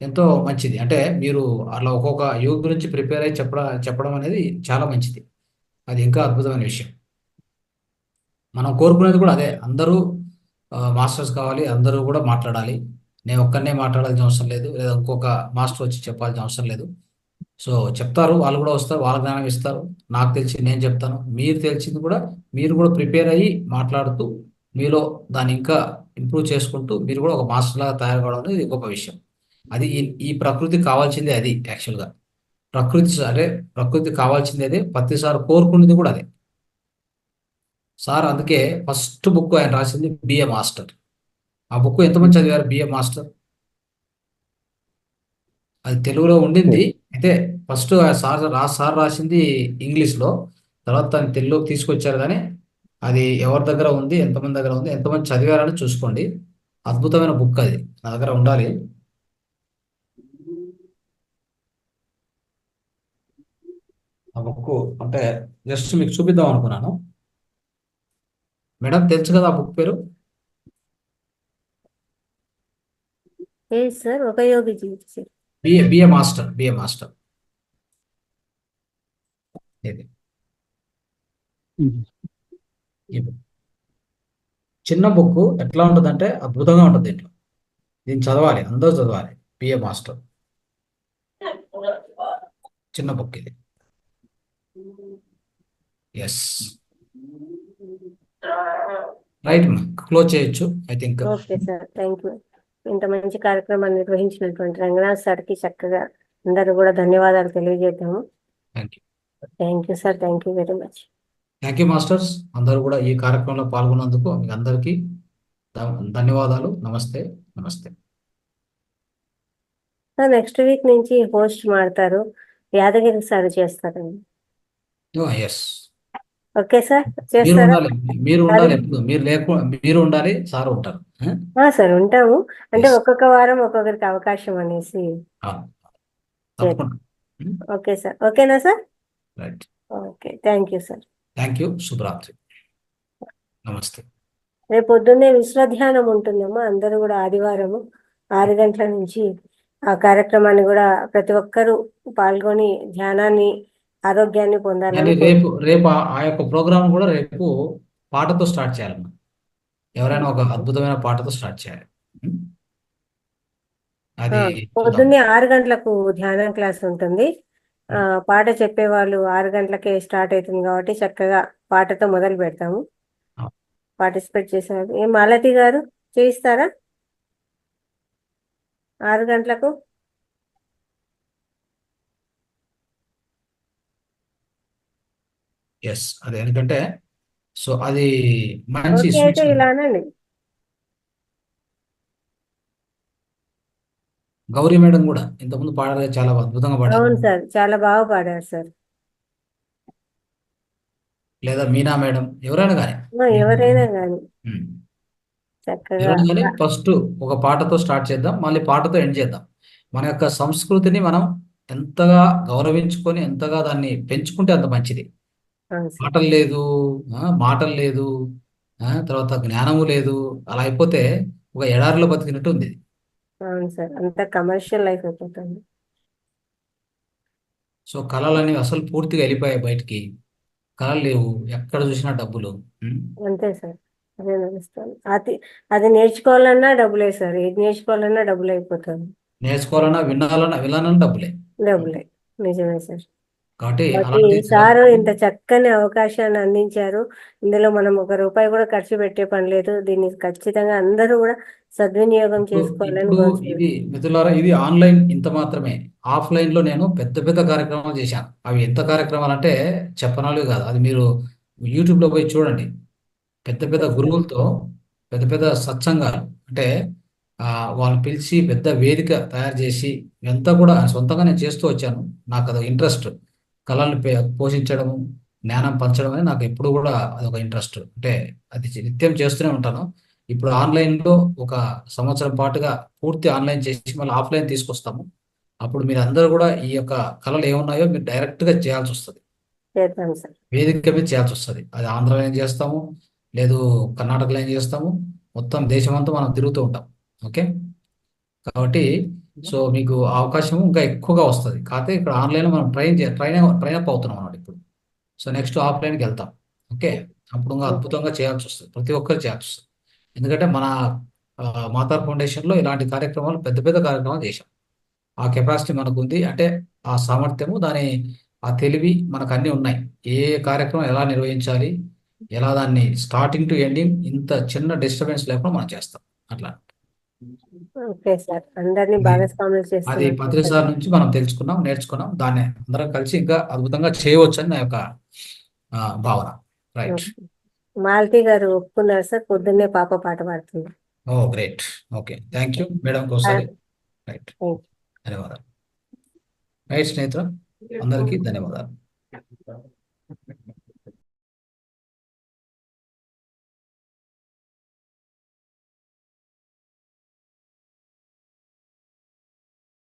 ఎంతో మంచిది. అంటే మీరు అలా ఒక్కొక్క యోగి గురించి ప్రిపేర్ అయ్యి చెప్పడం అనేది చాలా మంచిది. అది ఇంకా అద్భుతమైన విషయం. మనం కోరుకునేది కూడా అదే. అందరూ మాస్టర్స్ కావాలి, అందరూ కూడా మాట్లాడాలి. నేను ఒక్కనే మాట్లాడాల్సిన అవసరం లేదు, లేదా ఇంకొక మాస్టర్ వచ్చి చెప్పాల్సిన అవసరం లేదు. సో చెప్తారు, వాళ్ళు కూడా వస్తారు, వాళ్ళ జ్ఞానం ఇస్తారు. నాకు తెలిసింది నేను చెప్తాను, మీరు తెలిసింది కూడా మీరు కూడా ప్రిపేర్ అయ్యి మాట్లాడుతూ మీలో దాన్ని ఇంకా ఇంప్రూవ్ చేసుకుంటూ మీరు కూడా ఒక మాస్టర్ లాగా తయారు కావడం అనేది గొప్ప విషయం. అది ఈ ప్రకృతి కావాల్సిందే. అది యాక్చువల్గా ప్రకృతి కావాల్సింది అదే. ప్రతిసారి కోరుకునేది కూడా అదే. సార్ అందుకే ఫస్ట్ బుక్ ఆయన రాసింది బిఏ మాస్టర్. ఆ బుక్ ఎంతమంది చదివారు? బిఏ మాస్టర్ అది తెలుగులో ఉండింది. అయితే ఫస్ట్ సార్ రాసింది ఇంగ్లీష్లో, తర్వాత దాన్ని తెలుగులోకి తీసుకొచ్చారు. కానీ అది ఎవరి దగ్గర ఉంది, ఎంతమంది దగ్గర ఉంది, ఎంతమంది చదివారని చూసుకోండి. అద్భుతమైన బుక్ అది, నా దగ్గర ఉండాలి. ఆ బుక్ అంటే జస్ట్ మీకు చూపిద్దాం అనుకున్నాను. మేడం తెలుసు కదా ఆ బుక్ పేరు? సార్ ఒక యోగి జీవితం. BA master. ఇది ఈ book. చిన్న బుక్ ఎట్లా ఉంటుందంటే అద్భుతంగా ఉంటుంది దీంట్లో. దీన్ని చదవాలి, అందరూ చదవాలి. పిఏ మాస్టర్ చిన్న బుక్ ఇది. ఎస్ రైట్, క్లోజ్ చేయొచ్చు I think. Okay sir, thank you. ఇంత మంచి కార్యక్రమాన్ని నిర్వహించినటువంటి రంగనాథ్ సార్కి చక్కగా అందరూ కూడా ధన్యవాదాలు తెలియజేద్దాము. Thank you. Thank you sir, thank you very much. Thank you masters, అందరూ కూడా ఈ కార్యక్రమంలో పాల్గొన్నందుకు మీకు అందరికీ ధన్యవాదాలు. నమస్తే నమస్తే. సార్ నెక్స్ట్ వీక్ నుంచి హోస్ట్ మాడతారు, యాదగిరి సార్ చేస్తారండి. ఎస్, ఓకే సార్, మీరు చేస్తారా? ఉండాలి, మీరు ఉండాలి, ఎప్పుడు మీరు ఉండాలి, సార్ ఉంటారు. సార్ ఉంటాము, అంటే Yes. ఒక్కొక్క వారం ఒక్కొక్కరికి అవకాశం అనేసి. తప్పకుండా. ఓకే సార్, ఓకేనా sir? Right, okay, thank you sir. Thank you. శుభరాత్రి, నమస్తే. రేపు పొద్దున్నే విశ్వధ్యానం ఉంటుందమ్మా, అందరూ కూడా ఆదివారము 6 గంటల నుంచి ఆ కార్యక్రమాన్ని కూడా ప్రతి ఒక్కరూ పాల్గొని ధ్యానాన్ని, ఆరోగ్యాన్ని కానీ పొందాలని రేపు రేపు ఆ యొక్క ప్రోగ్రామ్ కూడా రేపు పాటతో స్టార్ట్ చేయాలమ్మా. ఎవరైనా ఒక అద్భుతమైన పాటతో స్టార్ట్ చేయాలి. అది చూద్దాం. పొద్దున్నే 6 గంటలకు ధ్యానం క్లాస్ ఉంటుంది. పాట చెప్పేవాళ్ళు 6 గంటలకే స్టార్ట్ అవుతుంది కాబట్టి చక్కగా పాటతో మొదలు పెడతాము. పార్టిసిపేట్ చేసేవాళ్ళు ఏం మాలతి గారు చేయిస్తారా 6 గంటలకు? ఎస్, అదే ఎందుకంటే సో అది మంచి ఓకే, అయితే ఇలా అనండి. గౌరీ మేడం కూడా ఇంతకుముందు పాడారు, చాలా అద్భుతంగా పాడారు. అవును సార్, చాలా బాగా పాడారు సార్. లేదా మీనా మేడం, ఎవరైనా కానీ ఎవరైనా కానీ చక్కగా ఎవరైనా కానీ ఫస్ట్ ఒక పాటతో స్టార్ట్ చేద్దాం, మళ్ళీ పాటతో ఎండ్ చేద్దాం. మన యొక్క సంస్కృతిని మనం ఎంతగా గౌరవించుకొని ఎంతగా దాన్ని పెంచుకుంటే అంత మంచిది. అవును సార్. పాటలు లేదు, మాటలు లేదు, తర్వాత జ్ఞానము లేదు, అలా అయిపోతే ఒక ఎడారిలో బతికినట్టు ఉంది ఇది. అవును సార్, అంత కమర్షియల్ లైఫ్ అయిపోతుంది. సో కళలు అనేవి అసలు పూర్తిగా వెళ్ళిపోయాయి బయటికి. కళలు లేవు, ఎక్కడ చూసినా డబ్బులు. అంతే సార్, అదే నడుస్తుంది. అది నేర్చుకోవాలన్నా డబ్బులే సార్, ఏది నేర్చుకోవాలన్నా డబ్బులు అయిపోతుంది. నేర్చుకోవాలన్నా వినాలన్నా డబ్బులే. డబ్బులే, నిజమే సార్. కాబట్టి కాబట్టి అలాంటి సారు ఇంత చక్కని అవకాశాన్ని అందించారు. ఇందులో మనం ₹1 కూడా ఖర్చు పెట్టే పని లేదు. దీన్ని ఖచ్చితంగా అందరూ కూడా సద్వినియోగం చేసుకోవాలని ఇప్పుడు కోరుతున్నాను. ఇది మిత్రులారా, ఇది ఆన్లైన్ ఇంత మాత్రమే. ఆఫ్లైన్ లో నేను పెద్ద పెద్ద కార్యక్రమాలు చేశాను. అవి ఎంత కార్యక్రమాలు అంటే చెప్పనాలు కాదు. అది మీరు యూట్యూబ్ లో పోయి చూడండి. పెద్ద పెద్ద గురువులతో పెద్ద పెద్ద సత్సంగాలు, అంటే వాళ్ళని పిలిచి పెద్ద వేదిక తయారు చేసి ఇదంతా కూడా సొంతంగా నేను చేస్తూ వచ్చాను. నాకు అది ఇంట్రెస్ట్. కళలను పోషించడము, జ్ఞానం పంచడం అనేది నాకు ఎప్పుడు కూడా అదొక ఇంట్రెస్ట్. అంటే అది నిత్యం చేస్తూనే ఉంటాను. ఇప్పుడు ఆన్లైన్లో ఒక సంవత్సరం పాటుగా పూర్తి ఆన్లైన్ చేసి మళ్ళీ ఆఫ్లైన్ తీసుకొస్తాము. అప్పుడు మీరు అందరూ కూడా ఈ యొక్క కళలు ఏమున్నాయో మీరు డైరెక్ట్గా చేయాల్సి వస్తుంది, చేద్దాం సార్. వేదిక మీద చేయాల్సి వస్తుంది. అది ఆంధ్రాలో ఏం చేస్తాము, లేదు కర్ణాటకలో ఏం చేస్తాము, మొత్తం దేశమంతా మనం తిరుగుతూ ఉంటాం. ఓకే, కాబట్టి సో మీకు ఆ అవకాశం ఇంకా ఎక్కువగా వస్తుంది. కాకపోతే ఇక్కడ ఆన్లైన్లో మనం ట్రైన్ అప్ అవుతున్నాం అన్నమాట ఇప్పుడు. సో నెక్స్ట్ ఆఫ్లైన్కి వెళ్తాం. ఓకే, అప్పుడు ఇంకా అద్భుతంగా చేయాల్సి వస్తుంది, ప్రతి ఒక్కరు చేయాల్సి వస్తుంది. ఎందుకంటే మన మాతార్ ఫౌండేషన్లో ఇలాంటి కార్యక్రమాలు పెద్ద పెద్ద కార్యక్రమాలు చేశాం. ఆ కెపాసిటీ మనకు ఉంది, అంటే ఆ సామర్థ్యము, ఆ తెలివి మనకు అన్నీ ఉన్నాయి. ఏ కార్యక్రమం ఎలా నిర్వహించాలి, ఎలా దాన్ని స్టార్టింగ్ టు ఎండింగ్ ఇంత చిన్న డిస్టర్బెన్స్ లేకుండా మనం చేస్తాం. అట్లా ఓకే సార్, అందరినీ భాగస్వాములు అది చేస్తున్నాం. పత్రి సార్ నుంచి మనం తెలుసుకున్నాం, నేర్చుకున్నాం. దాన్ని అందరం కలిసి ఇంకా అద్భుతంగా చేయవచ్చు అని నా యొక్క భావన. రైట్. మాలతి గారు ఒప్పుకున్నారు సార్, పొద్దున్నే పాప పాట పాడుతుంది. Oh great. Okay, thank you madam. ఒకసారి రైట్, ధన్యవాదాలు. రైట్ స్నేహితులు, అందరికీ ధన్యవాదాలు.